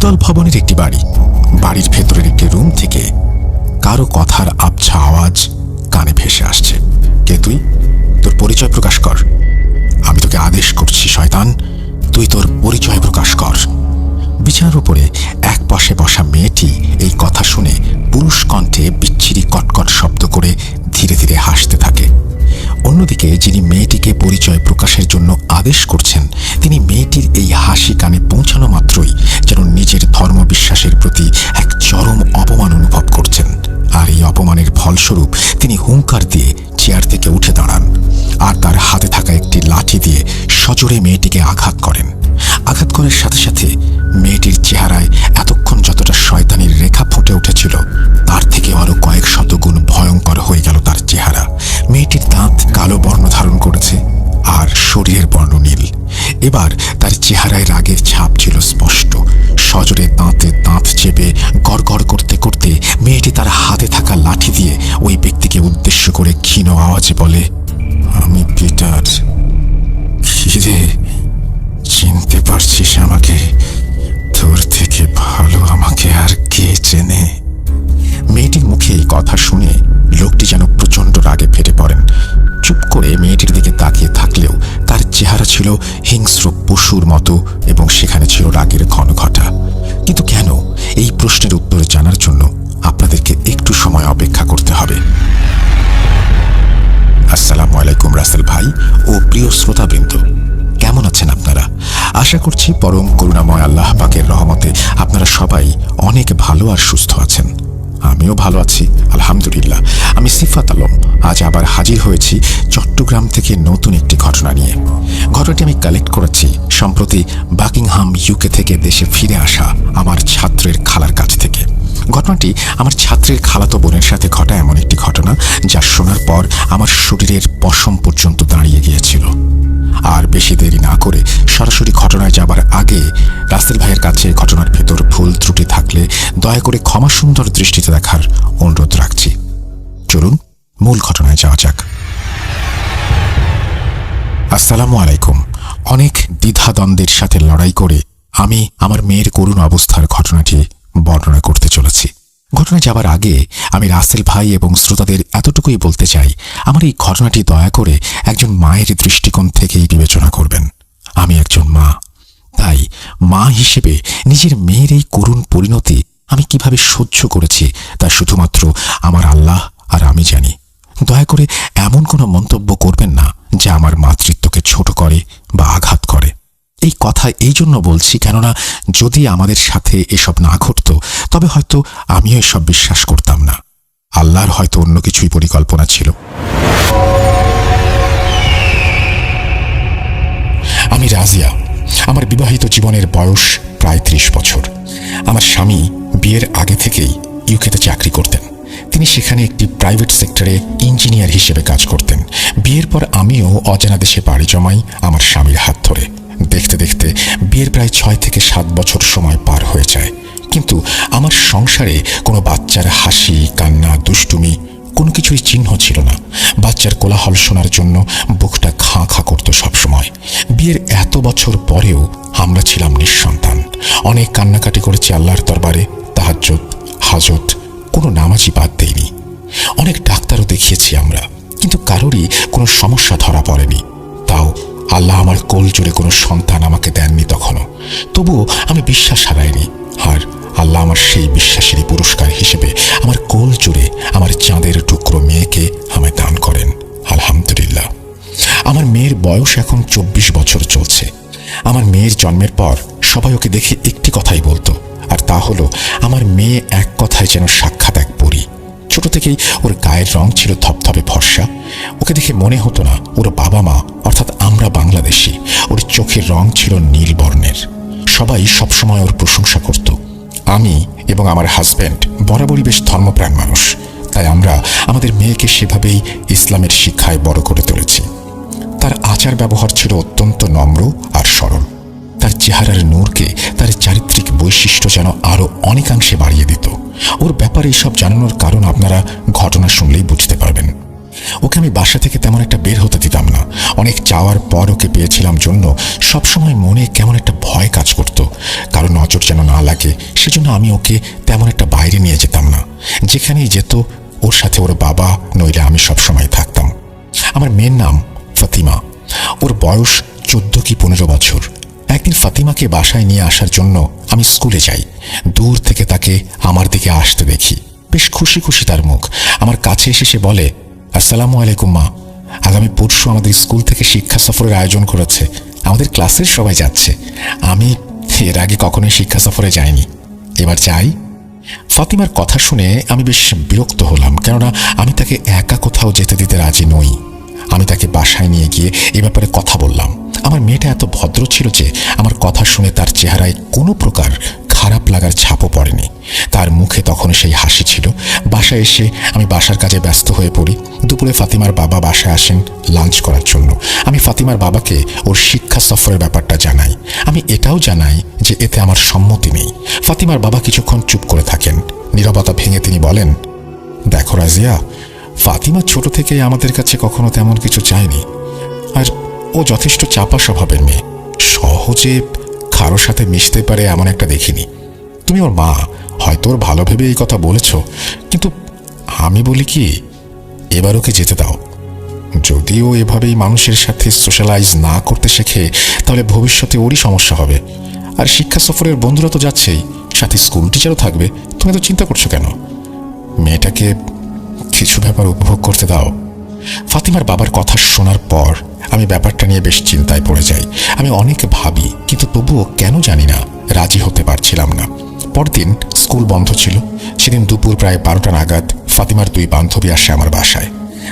বহুতল ভবনের একটি বাড়ি। বাড়ির ভেতরের একটি রুম থেকে কারো কথার আবছা আওয়াজ কানে ভেসে আসছে। কে তুই? তোর পরিচয় প্রকাশ কর। আমি তোকে আদেশ করছি শয়তান, তুই তোর পরিচয় প্রকাশ কর। বিছানার উপরে এক পাশে বসা মেয়েটি এই কথা শুনে পুরুষ কণ্ঠে বিচ্ছিরি কটকট শব্দ করে ধীরে ধীরে হাসতে থাকে। অন্যদিকে যিনি মেয়েটিকে পরিচয় প্রকাশের জন্য আদেশ করছেন, তিনি মেয়েটির এই হাসি কানে পৌঁছানো মাত্রই যেন নিজের ধর্মবিশ্বাসের প্রতি এক চরম অপমান অনুভব করছেন। আর এই অপমানের ফলস্বরূপ তিনি হুঙ্কার দিয়ে চেয়ার থেকে উঠে দাঁড়ান আর তার হাতে থাকা একটি লাঠি দিয়ে সজোরে মেয়েটিকে আঘাত করেন। আঘাত করার সাথে সাথে মেয়েটির চেহারায় এতক্ষণ যতটা শয়তানির রেখা ফুটে উঠেছিল, তার থেকে আরো কয়েক শত গুণ ভয়ঙ্কর হয়ে গেল তার চেহারা। মেয়েটির দাঁত কালো বর্ণ ধারণ করেছে আর শরীরের বর্ণ নীল। এবার তার চেহারায় রাগের ছাপ ছিল স্পষ্ট। সজোরে দাঁতে দাঁত চেপে গড়গড় করতে করতে মেয়েটি তার হাতে থাকা লাঠি দিয়ে ওই ব্যক্তিকে উদ্দেশ্য করে ক্ষীণ আওয়াজে বলে, আমি পিটার। খিরে, চিনতে পারছিস আমাকে? তোর থেকে ভালো আমাকে আর কে চেনে? মেয়েটির মুখে এই কথা শুনে লোকটি যেন প্রচন্ড রাগে ফেটে পড়েন। চুপ করে মেয়েটির দিকে তাকিয়ে থাকলেও তার চেহারা ছিল হিংস্র পশুর মতো এবং সেখানে ছিল রাগের ঘনঘটা। কিন্তু কেন? এই প্রশ্নের উত্তর জানার জন্য আপনাদেরকে একটু সময় অপেক্ষা করতে হবে। আসসালামু আলাইকুম রাসেল ভাই ও প্রিয় শ্রোতাবৃন্দ, কেমন আছেন আপনারা? আশা করছি পরম করুণাময় আল্লাহ পাকের রহমতে আপনারা সবাই অনেক ভালো আর সুস্থ আছেন। আমিও ভালো আছি আলহামদুলিল্লাহ। আমি সিফাত আলম আজ আবার হাজির হয়েছি চট্টগ্রাম থেকে নতুন একটি ঘটনা নিয়ে। ঘটনাটি আমি কালেক্ট করেছি সম্প্রতি বাকিংহাম ইউকে থেকে দেশে ফিরে আসা আমার ছাত্রের খালার কাছ থেকে। ঘটনাটি আমার ছাত্রের খালাতো বোনের সাথে ঘটা এমন একটি ঘটনা যা শোনার পর আমার শরীরের পশম পর্যন্ত দাঁড়িয়ে গিয়েছিল। আর বেশি দেরি না করে সরাসরি ঘটনায় যাবার আগে রাসেল ভাইয়ের কাছে ঘটনার ভেতর ভুল ত্রুটি থাকলে দয়া করে ক্ষমা সুন্দর দৃষ্টিতে দেখার অনুরোধ রাখছি। চলুন মূল ঘটনায় যাওয়া যাক। আসসালামু আলাইকুম। অনেক দ্বিধাদ্বন্দ্বের সাথে লড়াই করে আমি আমার মেয়ের করুণ অবস্থার ঘটনাটি বর্ণনা করতে চলেছি। ঘটনা যাবার আগে আমি রাসেল ভাই এবং শ্রোতাদের এতটুকুই বলতে চাই, আমার এই ঘটনাটি দয়া করে একজন মায়ের দৃষ্টিকোণ থেকেই বিবেচনা করবেন। আমি একজন মা, তাই মা হিসেবে নিজের মেয়ের এই করুণ পরিণতি আমি কিভাবে সহ্য করেছি তা শুধুমাত্র আমার আল্লাহ আর আমি জানি। দয়া করে এমন কোনো মন্তব্য করবেন না যা আমার মাতৃত্বকে ছোট করে বা আঘাত করে। এই কথা এই জন্য বলছি কেননা যদি আমাদের সাথে এসব না ঘটত তবে হয়তো আমিও এসব বিশ্বাস করতাম না। আল্লাহর হয়তো অন্য কিছুই পরিকল্পনা ছিল। আমি রাজিয়া। আমার বিবাহিত জীবনের বয়স প্রায় 30 বছর। আমার স্বামী বিয়ের আগে থেকেই ইউকেতে চাকরি করতেন। তিনি সেখানে একটি প্রাইভেট সেক্টরে ইঞ্জিনিয়ার হিসেবে কাজ করতেন। বিয়ের পর আমিও অজানা দেশে পাড়ি জমাই আমার স্বামীর হাত ধরে। দেখতে দেখতে বিয়ের প্রায় 6 থেকে 7 বছর সময় পার হয়ে যায়, কিন্তু আমার সংসারে কোনো বাচ্চার হাসি কান্না দুষ্টুমি কোনো কিছুরই চিহ্ন ছিল না। বাচ্চার কোলাহল শোনার জন্য বুকটা খাঁ খাঁ করতো সবসময়। বিয়ের এত বছর পরেও আমরা ছিলাম নিঃসন্তান। অনেক কান্নাকাটি করেছি আল্লাহর দরবারে, তাহাজ্জুদ হাজত কোনো নামাজই বাদ দেয়নি। অনেক ডাক্তারও দেখিয়েছি আমরা, কিন্তু কারোরই কোনো সমস্যা ধরা পড়েনি। তাও আল্লাহ আমার কোল জুড়ে কোনো সন্তান আমাকে দেননি তখনও। তবুও আমি বিশ্বাস হারাইনি। আর আল্লাহ আমার সেই বিশ্বাসেরই পুরস্কার হিসেবে আমার কোল জুড়ে আমার চাঁদের টুকরো মেয়েকে আমায় দান করেন। আলহামদুলিল্লাহ। আমার মেয়ের বয়স এখন 24 বছর চলছে। আমার মেয়ের জন্মের পর সবাই ওকে দেখে একটি কথাই বলতো, আর তা হলো আমার মেয়ে এক কথায় যেন সাক্ষাৎ এক পরী। ছোট থেকেই ওর গায়ের রং ছিল ধপধপে ফর্সা। ওকে দেখে মনে হতো না ওর বাবা মা অর্থাৎ আমরা বাংলাদেশি। ওর চোখের রং ছিল নীল বর্ণের। সবাই সবসময় ওর প্রশংসা করত। আমি এবং আমার হাজব্যান্ড বরাবরই বেশ ধর্মপ্রাণ মানুষ, তাই আমরা আমাদের মেয়েকে সেভাবেই ইসলামের শিক্ষায় বড় করে তুলেছি। তার আচার ব্যবহার ছিল অত্যন্ত নম্র আর সরল। তার চেহারার নূরকে তার চারিত্রিক বৈশিষ্ট্য যেন আরও অনেকাংশে বাড়িয়ে দিত। ওর ব্যাপারে এসব জানানোর কারণ আপনারা ঘটনা শুনলেই বুঝতে পারবেন। ওকে আমি বাসা থেকে তেমন একটা বের হতে দিতাম না। অনেক চাওয়ার পর ওকে পেয়েছিলাম জন্য সবসময় মনে কেমন একটা ভয় কাজ করতো, কারো নজর যেন না লাগে। সেজন্য আমি ওকে তেমন একটা বাইরে নিয়ে যেতাম না। যেখানেই যেত ওর সাথে ওর বাবা নইলে আমি সবসময় থাকতাম। আমার মেয়ের নাম ফাতিমা। ওর বয়স 14 কি 15 বছর। একদিন ফাতিমাকে বাসায় নিয়ে আসার জন্য আমি স্কুলে যাই। দূর থেকে তাকে আমার দিকে আসতে দেখি। বেশ খুশি খুশি তার মুখ। আমার কাছে এসে সে বলে, আসসালামু আলাইকুম মা, আগামী পরশু আমাদের স্কুল থেকে শিক্ষা সফরের আয়োজন করেছে। আমাদের ক্লাসের সবাই যাচ্ছে। আমি এর আগে কখনোই শিক্ষা সফরে যাইনি, এবার যাই। ফাতিমার কথা শুনে আমি বেশ বিরক্ত হলাম, কেননা আমি তাকে একা কোথাও যেতে দিতে রাজি নই। আমি তাকে বাসায় নিয়ে গিয়ে এ ব্যাপারে কথা বললাম। আমার মেয়েটা এত ভদ্র ছিল যে আমার কথা শুনে তার চেহারায় কোনো প্রকার খারাপ লাগার ছাপও পড়েনি। তার মুখে তখন সেই হাসি ছিল। বাসায় এসে আমি বাসার কাজে ব্যস্ত হয়ে পড়ি। দুপুরে ফাতিমার বাবা বাসায় আসেন লাঞ্চ করার জন্য। আমি ফাতিমার বাবাকে ওর শিক্ষা সফরের ব্যাপারটা জানাই। আমি এটাও জানাই যে এতে আমার সম্মতি নেই। ফাতিমার বাবা কিছুক্ষণ চুপ করে থাকেন। নীরবতা ভেঙে তিনি বলেন, দেখো রাজিয়া, ফাতিমা ছোট থেকে আমাদের কাছে কখনো তেমন কিছু চায়নি, আর ও যথেষ্ট চাপা স্বভাবের মেয়ে। সহজে কারোর সাথে মিশতে পারে এমন একটা দেখিনি। তুমি ওর মা, হয়তো ওর ভালো ভেবে এই কথা বলেছ, কিন্তু আমি বলি কি, এবার ওকে যেতে দাও। যদিও এভাবেই মানুষের সাথে সোশ্যালাইজ না করতে শেখে, তাহলে ভবিষ্যতে ওরই সমস্যা হবে। আর শিক্ষা সফরের বন্ধুরা তো যাচ্ছেই, সাথে স্কুল টিচারও থাকবে। তুমি তো চিন্তা করছো কেন? মেয়েটাকে কিছু ব্যাপার উপভোগ করতে দাও। ফাতিমার বাবার কথা শোনার পর আমি ব্যাপারটা নিয়ে বেশ চিন্তায় পড়ে যাই। আমি অনেক ভাবি, কিন্তু তবুও কেন জানি না রাজি হতে পারছিলাম না। পরদিন স্কুল বন্ধ ছিল। সেদিন দুপুর প্রায় 12টা নাগাদ ফাতিমার 2 বান্ধবী আসে আমার বাসায়।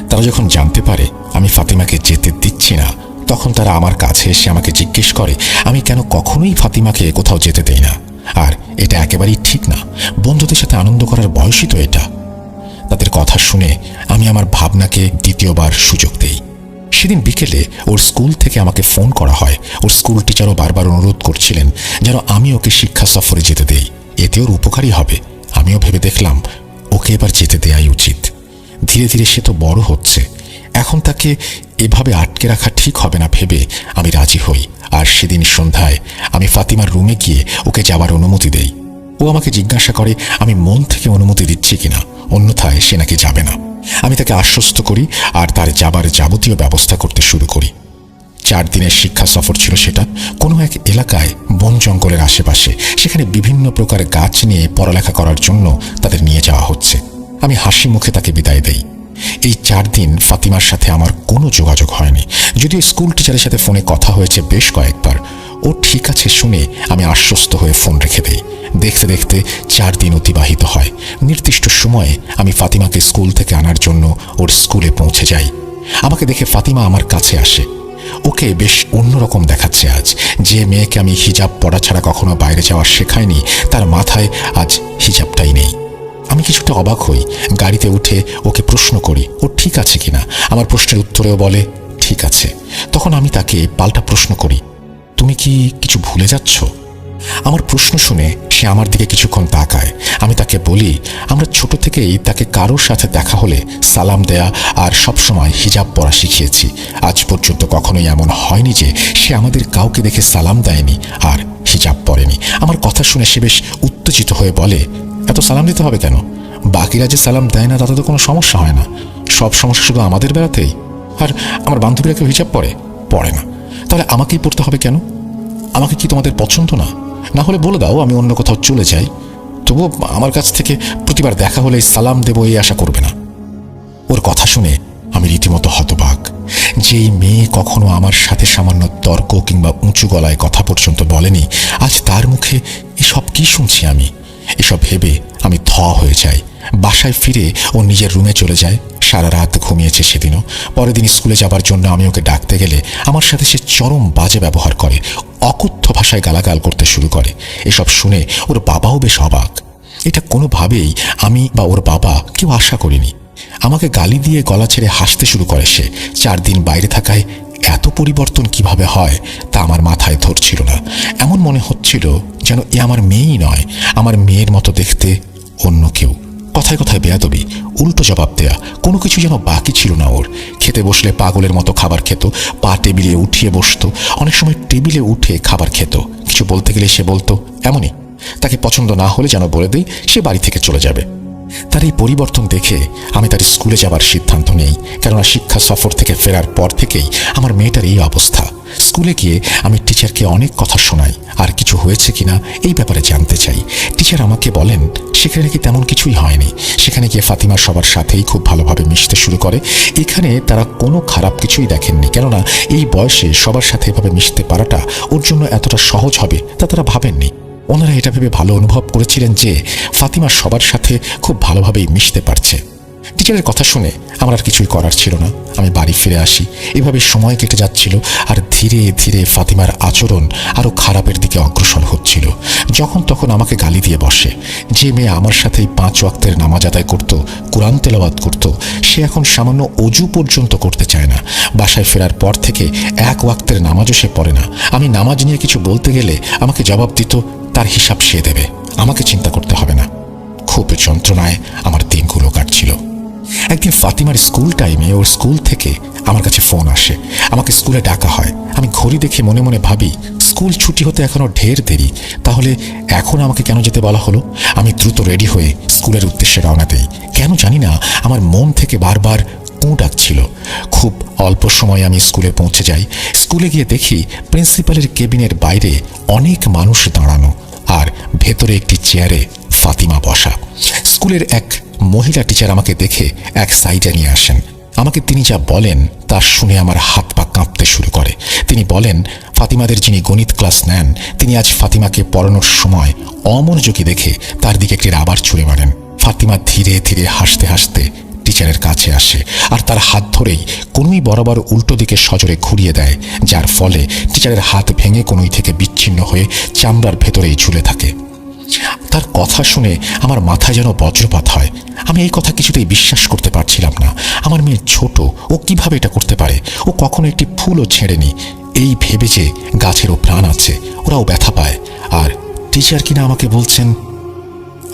তারা যখন জানতে পারে আমি ফাতিমাকে যেতে দিচ্ছি না, তখন তারা আমার কাছে এসে আমাকে জিজ্ঞেস করে আমি কেন কখনোই ফাতিমাকে কোথাও যেতে দেই না। আর এটা একেবারেই ঠিক না। বন্ধুদের সাথে আনন্দ করার বয়সই তো এটা। তাদের কথা শুনে আমি আমার ভাবনাকে দ্বিতীয়বার সুযোগ দেই। সেদিন বিকেলে ওর স্কুল থেকে আমাকে ফোন করা হয়। ওর স্কুল টিচারও বারবার অনুরোধ করছিলেন যেন আমি ওকে শিক্ষা সফরে যেতে দেই, এতে ওর উপকারই হবে। আমিও ভেবে দেখলাম ওকে এবার যেতে দেয়াই উচিত। ধীরে ধীরে সে তো বড় হচ্ছে, এখন তাকে এভাবে আটকে রাখা ঠিক হবে না ভেবে আমি রাজি হই। আর সেদিন সন্ধ্যায় আমি ফাতিমার রুমে গিয়ে ওকে যাওয়ার অনুমতি দেই। ও আমাকে জিজ্ঞাসা করে আমি মন থেকে অনুমতি দিচ্ছি কিনা, অন্যথায় সে নাকি যাবে না। আমি তাকে আশ্বস্ত করি আর তার যাবার যাবতীয় ব্যবস্থা করতে শুরু করি। 4 দিনের শিক্ষা সফর ছিল সেটা। কোনো এক এলাকায় বন জঙ্গলের আশেপাশে, সেখানে বিভিন্ন প্রকার গাছ নিয়ে পড়ালেখা করার জন্য তাদের নিয়ে যাওয়া হচ্ছে। আমি হাসি মুখে তাকে বিদায় দেই। এই 4 দিন ফাতিমার সাথে আমার কোনো যোগাযোগ হয়নি, যদিও স্কুল টিচারের সাথে ফোনে কথা হয়েছে বেশ কয়েকবার। ও ঠিক আছে শুনে আমি আশ্বস্ত হয়ে ফোন রেখে দেই। দেখতে দেখতে 4 দিন অতিবাহিত হয়। নির্দিষ্ট সময়ে আমি ফাতিমাকে স্কুল থেকে আনার জন্য ওর স্কুলে পৌঁছে যাই। আমাকে দেখে ফাতিমা আমার কাছে আসে। ওকে বেশ অন্যরকম দেখাচ্ছে আজ। যে মেয়েকে আমি হিজাব পরা ছাড়া কখনো বাইরে যাওয়া শেখাইনি, তার মাথায় আজ হিজাবটাই নেই। আমি কিছুটা অবাক হই। গাড়িতে উঠে ওকে প্রশ্ন করি ও ঠিক আছে কিনা। আমার প্রশ্নের উত্তরেও বলে ঠিক আছে। তখন আমি তাকে পাল্টা প্রশ্ন করি, তুমি কি কিছু ভুলে যাচ্ছ? আমার প্রশ্ন শুনে সে আমার দিকে কিছুক্ষণ তাকায়। আমি তাকে বলি আমরা ছোট থেকেই তাকে কারোর সাথে দেখা হলে সালাম দেয়া আর সবসময় হিজাব পরা শিখিয়েছি। আজ পর্যন্ত কখনোই এমন হয়নি যে সে আমাদের কাউকে দেখে সালাম দেয়নি আর হিজাব পরেনি। আমার কথা শুনে সে বেশ উত্তেজিত হয়ে বলে, এত সালাম দিতে হবে কেন? বাকিরা যে সালাম দেয় না তাতে তো কোনো সমস্যা হয় না। সব সমস্যা শুধু আমাদের বেড়াতেই। আর আমার বান্ধবীরা কেউ হিজাব পরে না, তাহলে আমাকেই পড়তে হবে কেন? আমাকে কি তোমাদের পছন্দ না? না হলে বলে দাও, আমি অন্য কোথাও চলে যাই। তবুও আমার কাছ থেকে প্রতিবার দেখা হলে সালাম দেবো এই আশা করবে না। ওর কথা শুনে আমি রীতিমতো হতবাক। যেই মেয়ে কখনো আমার সাথে সামান্য তর্ক কিংবা উঁচু গলায় কথা পর্যন্ত বলেনি, আজ তার মুখে এসব কি শুনছি আমি। এসব ভেবে আমি থ হয়ে যাই। বাসায় ফিরে ও নিজের রুমে চলে যায়। সারা রাত ঘুমিয়েছে সেদিনও। পরের দিন স্কুলে যাবার জন্য আমি ওকে ডাকতে গেলে আমার সাথে সে চরম বাজে ব্যবহার করে, অকথ্য ভাষায় গালাগাল করতে শুরু করে। এসব শুনে ওর বাবাও বেশ অবাক। এটা কোনোভাবেই আমি বা ওর বাবা কেউ আশা করিনি। আমাকে গালি দিয়ে গলা ছেড়ে হাসতে শুরু করে সে। 4 দিন বাইরে থাকায় এত পরিবর্তন কিভাবে হয় তা আমার মাথায় ধরছিল না। এমন মনে হচ্ছিল যেন এ আমার মেয়েই নয়, আমার মেয়ের মতো দেখতে অন্য কেউ। কথায় কথায় বেয়াদবি, উল্টো জবাব দেয়া, কোনো কিছু যেন বাকি ছিল না ওর। খেতে বসলে পাগলের মতো খাবার খেত, পা টেবিলে উঠিয়ে বসতো, অনেক সময় টেবিলে উঠে খাবার খেত। কিছু বলতে গেলে সে বলতো এমনই, তাকে পছন্দ না হলে যেন বলে দিই সে বাড়ি থেকে চলে যাবে। তার এই পরিবর্তন দেখে আমি তার স্কুলে যাবার সিদ্ধান্ত নেই, কেননা শিক্ষা সফর থেকে ফেরার পর থেকেই আমার মেয়েটার এই অবস্থা। স্কুলে গিয়ে আমি টিচারকে অনেক কথা শোনাই, আর কিছু হয়েছে কিনা এই ব্যাপারে জানতে চাই। টিচার আমাকে বলেন সেখানে নাকি তেমন কিছুই হয়নি। সেখানে গিয়ে ফাতিমা সবার সাথেই খুব ভালোভাবে মিশতে শুরু করে। এখানে তারা কোনো খারাপ কিছুই দেখেননি, কেননা এই বয়সে সবার সাথে এভাবে মিশতে পারাটা ওর জন্য এতটা সহজ হবে তা তারা ভাবেননি। ওনারা এটা ভেবে ভালো অনুভব করেছিলেন যে ফাতিমা সবার সাথে খুব ভালোভাবেই মিশতে পারছে। টিচারের কথা শুনে আমার আর কিছুই করার ছিল না। আমি বাড়ি ফিরে আসি। এভাবে সময় কেটে যাচ্ছিল, আর ধীরে ধীরে ফাতিমার আচরণ আরও খারাপের দিকে অগ্রসর হচ্ছিল। যখন তখন আমাকে গালি দিয়ে বসে। যে মেয়ে আমার সাথেই 5 ওয়াক্তের নামাজ আদায় করত, কোরআন তেলাওয়াত করত, সে এখন সামান্য অজু পর্যন্ত করতে চায় না। বাসায় ফেরার পর থেকে 1 ওয়াক্তের নামাজও সে পড়ে না। আমি নামাজ নিয়ে কিছু বলতে গেলে আমাকে জবাব দিত তার হিসাব সে দেবে, আমাকে চিন্তা করতে হবে না। খুব যন্ত্রণায় আমার দিনগুলো কাটছিল। একদিন ফাতিমার স্কুল টাইমে ওর স্কুল থেকে আমার কাছে ফোন আসে। আমাকে স্কুলে ডাকা হয়। আমি ঘড়ি দেখে মনে মনে ভাবি স্কুল ছুটি হতে এখনো ঢের দেরি, তাহলে এখন আমাকে কেন যেতে বলা হলো? আমি দ্রুত রেডি হয়ে স্কুলের উদ্দেশ্যে রওনা দেই। কেন জানি না আমার মন থেকে বারবার ডাকছিল। খুব অল্প সময় আমি স্কুলে পৌঁছে যাই। স্কুলে গিয়ে দেখি প্রিন্সিপালের কেবিনের বাইরে অনেক মানুষ দাঁড়ানো, আর ভেতরে একটি চেয়ারে ফাতিমা বসা। স্কুলের এক মহিলা টিচার আমাকে দেখে এক সাইডে নিয়ে আসেন। আমাকে তিনি যা বলেন তা শুনে আমার হাত পা কাঁপতে শুরু করে। তিনি বলেন ফাতিমাদের যিনি গণিত ক্লাস নেন তিনি আজ ফাতিমাকে পড়ানোর সময় অমনোযোগী দেখে তার দিকে একটি রাবার ছুঁড়ে মারেন। ফাতিমা ধীরে ধীরে হাসতে হাসতে টিচারের কাছে আসে, আর তার হাত ধরেই কোনোই বরাবর উল্টো দিকে সজোরে ঘুরিয়ে দেয়, যার ফলে টিচারের হাত ভেঙে কোনোই থেকে বিচ্ছিন্ন হয়ে চামড়ার ভেতরেই ঝুলে থাকে। তার কথা শুনে আমার মাথায় যেন বজ্রপাত হয়। আমি এই কথা কিছুতেই বিশ্বাস করতে পারছিলাম না। আমার মেয়ে ছোট, ও কিভাবে এটা করতে পারে? ও কখনো একটি ফুলও ছেড়েনি। এই ভেবে যে গাছেরও প্রাণ আছে, ওরাও ব্যথা পায়, আর টিচার কিনা আমাকে বলছেন।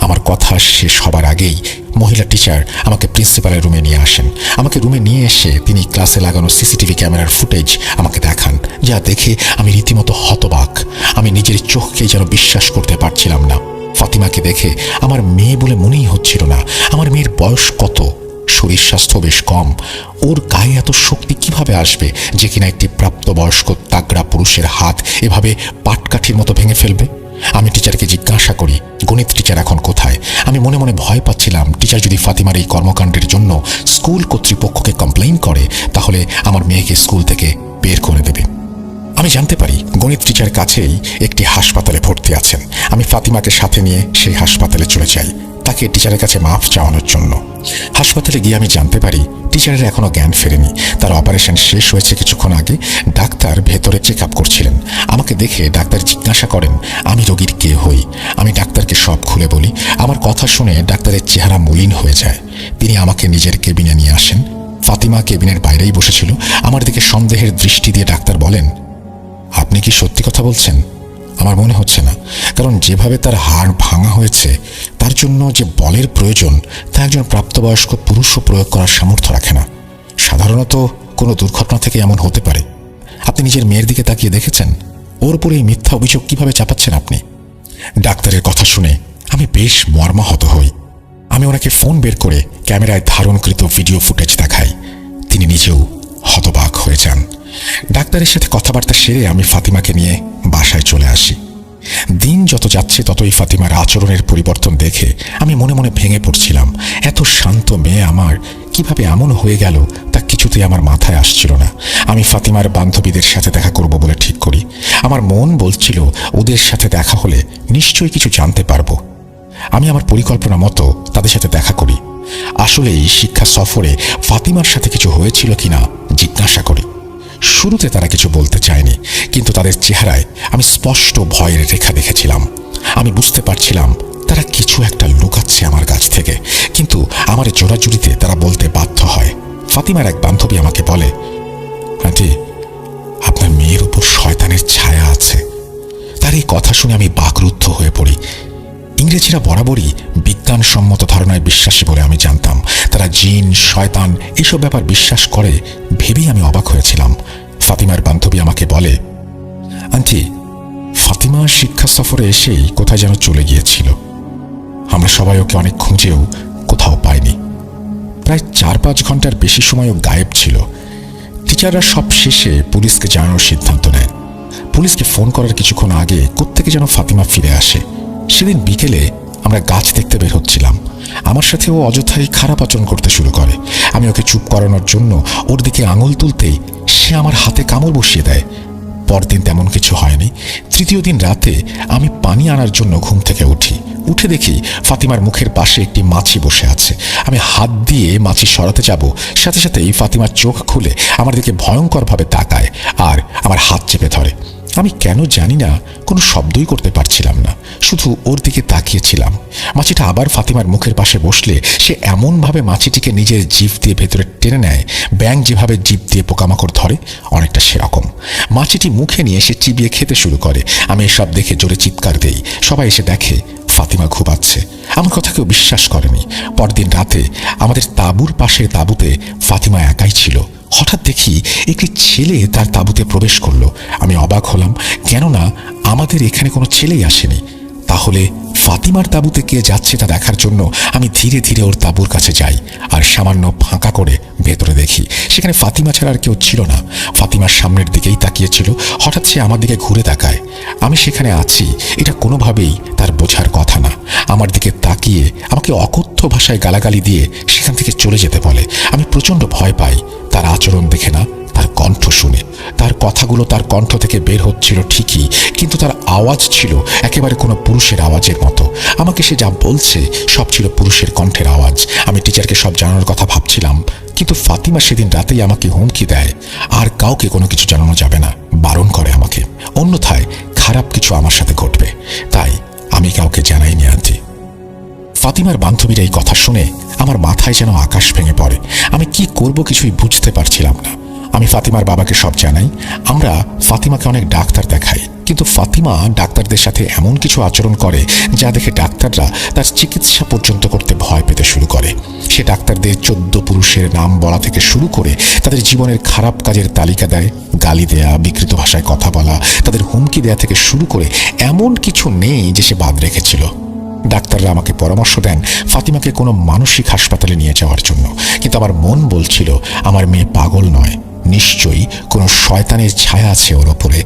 আমার কথা শেষ হবার আগেই মহিলা টিচার আমাকে প্রিন্সিপালের রুমে নিয়ে আসেন। আমাকে রুমে নিয়ে এসে তিনি ক্লাসে লাগানো সিসিটিভি ক্যামেরার ফুটেজ আমাকে দেখান, যা দেখে আমি রীতিমতো হতবাক। আমি নিজের চোখকেই যেন বিশ্বাস করতে পারছিলাম না। ফাতিমাকে দেখে আমার মেয়ে বলে মনেই হচ্ছিল না। আমার মেয়ের বয়স কত? শরীর স্বাস্থ্য বেশ কম। ওর গায়ে এত শক্তি কিভাবে আসবে যে কিনা একটি প্রাপ্তবয়স্ক তাগড়া পুরুষের হাত এভাবে পাটকাঠির মতো ভেঙে ফেলবে? আমি টিচারকে জিজ্ঞাসা করি গণিত টিচার এখন কোথায়। আমি মনে মনে ভয় পাচ্ছিলাম টিচার যদি ফাতিমার এই কর্মকাণ্ডের জন্য স্কুল কর্তৃপক্ষকে কমপ্লেইন করে তাহলে আমার মেয়েকে স্কুল থেকে বের করে দেবে। আমি জানতে পারি গণিত টিচার কাছেই একটি হাসপাতালে ভর্তি আছেন। আমি ফাতিমাকে সাথে নিয়ে সেই হাসপাতালে চলে যাই তাকে টিচারের কাছে মাফ চাওয়ানোর জন্য। হাসপাতালে গিয়ে আমি জানতে পারি টিচারের এখনো জ্ঞান ফেরেনি। তার অপারেশন শেষ হয়েছে কিছুক্ষণ আগে। ডাক্তার ভেতরে চেক আপ করছিলেন। আমাকে দেখে ডাক্তার জিজ্ঞাসা করেন আমি রোগীর কে হই। আমি ডাক্তারকে সব খুলে বলি। আমার কথা শুনে ডাক্তারের চেহারা মলিন হয়ে যায়। তিনি আমাকে নিজের কেবিনে নিয়ে আসেন। ফাতিমা কেবিনের বাইরেই বসেছিল। আমার দিকে সন্দেহের দৃষ্টি দিয়ে ডাক্তার বলেন, আপনি কি সত্যি কথা বলছেন? আমার মনে হচ্ছে না, কারণ যেভাবে তার হাড় ভাঙা হয়েছে তার জন্য যে বলের প্রয়োজন তা একজন প্রাপ্তবয়স্ক পুরুষও প্রয়োগ করার সামর্থ্য রাখে না। সাধারণত কোনো দুর্ঘটনা থেকে এমন হতে পারে। আপনি নিজের মেয়ের দিকে তাকিয়ে দেখেছেন? ওর উপরে এই মিথ্যা অভিযোগ কিভাবে চাপাচ্ছেন আপনি? ডাক্তারের কথা শুনে আমি বেশ মর্মাহত হই। আমি ওনাকে ফোন বের করে ক্যামেরায় ধারণকৃত ভিডিও ফুটেজ দেখাই। তিনি নিজেও হতবাক হয়ে যান। ডাক্তারের সাথে কথাবার্তা সেরে আমি ফাতিমাকে নিয়ে বাসায় চলে আসি। দিন যত যাচ্ছে ততই ফাতিমার আচরণের পরিবর্তন দেখে আমি মনে মনে ভেঙে পড়ছিলাম। এত শান্ত মেয়ে আমার কিভাবে এমন হয়ে গেল তা কিছুতেই আমার মাথায় আসছিল না। আমি ফাতিমার বান্ধবীদের সাথে দেখা করব বলে ঠিক করি। আমার মন বলছিল ওদের সাথে দেখা হলে নিশ্চয়ই কিছু জানতে পারবো। আমি আমার পরিকল্পনা মতো তাদের সাথে দেখা করি। আসলেই শিক্ষা সফরে ফাতিমার সাথে কিছু হয়েছিল কিনা জিজ্ঞাসা করি। শুরুতে তারা কিছু বলতে চায়নি, কিন্তু তাদের চেহারায় আমি স্পষ্ট ভয়ের রেখা দেখেছিলাম। আমি বুঝতে পারছিলাম তারা কিছু একটা লুকাচ্ছে আমার কাছ থেকে, কিন্তু আমার জোরাজুরিতে তারা বলতে বাধ্য হয়। ফাতিমার এক বান্ধবী আমাকে বলে, আন্টি, আপনার মেয়ের উপর শয়তানের ছায়া আছে। তার এই কথা শুনে আমি বাকরুদ্ধ হয়ে পড়ি। ইংরেজিরা বরাবরই বিজ্ঞানসম্মত ধারণায় বিশ্বাসী বলে আমি জানতাম। তারা জিন, শয়তান এসব ব্যাপার বিশ্বাস করে ভেবেই আমি অবাক হয়েছিলাম। ফাতিমার বান্ধবী আমাকে বলে, আন্টি, ফাতিমা শিক্ষা সফরে এসেই কোথায় যেন চলে গিয়েছিল। আমরা সবাই ওকে অনেক খুঁজেও কোথাও পাইনি। প্রায় 4-5 ঘন্টার বেশি সময়ও গায়েব ছিল। টিচাররা সব শেষে পুলিশকে জানানোর সিদ্ধান্ত নেয়। পুলিশকে ফোন করার কিছুক্ষণ আগে কোত্থেকে যেন ফাতিমা ফিরে আসে। সেদিন বিকেলে আমরা গাছ দেখতে বের হচ্ছিলাম। আমার সাথে ও অযথাই খারাপ আচরণ করতে শুরু করে। আমি ওকে চুপ করানোর জন্য ওর দিকে আঙুল তুলতেই সে আমার হাতে কামড় বসিয়ে দেয়। পরদিন তেমন কিছু হয়নি। তৃতীয় দিন রাতে আমি পানি আনার জন্য ঘুম থেকে উঠে দেখি ফাতিমার মুখের পাশে একটি মাছি বসে আছে। আমি হাত দিয়ে মাছি সরাতে যাব, সাথে সাথেই ফাতিমার চোখ খুলে আমার দিকে ভয়ঙ্করভাবে তাকায় আর আমার হাত চেপে ধরে। আমি কেন জানি না কোনো শব্দই করতে পারছিলাম না, শুধু ওর দিকে তাকিয়েছিলাম। মাছিটা আবার ফাতিমার মুখের পাশে বসলে সে এমনভাবে মাছিটিকে নিজের জিভ দিয়ে ভেতরে টেনে নেয়, ব্যাঙ যেভাবে জিভ দিয়ে পোকামাকড় ধরে অনেকটা সেরকম। মাছিটি মুখে নিয়ে সে চিবিয়ে খেতে শুরু করে। আমি এসব দেখে জোরে চিৎকার দেই। সবাই এসে দেখে ফাতিমা ঘুমাচ্ছে। আমার কথা কেউ বিশ্বাস করেনি। পরদিন রাতে আমাদের তাঁবুর পাশের তাঁবুতে ফাতিমা একাই ছিল। হঠাৎ দেখি একটি ছেলে তার তাঁবুতে প্রবেশ করলো। আমি অবাক হলাম, কেননা আমাদের এখানে কোনো ছেলেই আসেনি। তাহলে ফাতিমার তাঁবুতে কে যাচ্ছে তা দেখার জন্য আমি ধীরে ধীরে ওর তাঁবুর কাছে যাই আর সামান্য ফাঁকা করে ভেতরে দেখি সেখানে ফাতিমা ছাড়া আর কেউ ছিল না। ফাতিমার সামনের দিকেই তাকিয়েছিল। হঠাৎ সে আমার দিকে ঘুরে তাকায়। আমি সেখানে আছি এটা কোনোভাবেই তার বোঝার কথা না। আমার দিকে তাকিয়ে আমাকে অকথ্য ভাষায় গালাগালি দিয়ে সেখান থেকে চলে যেতে বলে। আমি প্রচণ্ড ভয় পাই, তার আচরণ দেখে না, তার কণ্ঠ শুনে। তার কথাগুলো তার কণ্ঠ থেকে বের হচ্ছিল ঠিকই, কিন্তু তার আওয়াজ ছিল একেবারে কোনো পুরুষের আওয়াজের মতো। আমাকে সে যা বলছে সব ছিল পুরুষের কণ্ঠের আওয়াজ। আমি টিচারকে সব জানানোর কথা ভাবছিলাম, কিন্তু ফাতিমা সেদিন রাতেই আমাকে হুমকি দেয় আর কাউকে কোনো কিছু জানানো যাবে না, বারণ করে আমাকে, অন্যথায় খারাপ কিছু আমার সাথে ঘটবে। তাই আমি কাউকে জানাইনি আন্টি। ফাতিমার বান্ধবীর এই কথা শুনে আমার মাথায় যেন আকাশ ভেঙে পড়ে। আমি কি করব কিছুই বুঝতে পারছিলাম না। আমি ফাতিমার বাবাকে সব জানাই। আমরা ফাতিমাকে অনেক ডাক্তার দেখাই, কিন্তু ফাতিমা ডাক্তারদের সাথে এমন কিছু আচরণ করে যা দেখে ডাক্তাররা তার চিকিৎসা পর্যন্ত করতে ভয় পেতে শুরু করে। সে ডাক্তারদের 14 পুরুষের নাম বলা থেকে শুরু করে তাদের জীবনের খারাপ কাজের তালিকা দেয়, গালি দেয়া, বিকৃত ভাষায় কথা বলা, তাদের হুমকি দেয়া থেকে শুরু করে এমন কিছু নেই যে সে বাদ রেখেছিল। ডাক্তাররা আমাকে পরামর্শ দেন ফাতিমাকে কোনো মানসিক হাসপাতালে নিয়ে যাওয়ার জন্য, কিন্তু আমার মন বলছিল আমার মেয়ে পাগল নয়, নিশ্চয়ই কোনো শয়তানের ছায়া আছে ওর ওপরে।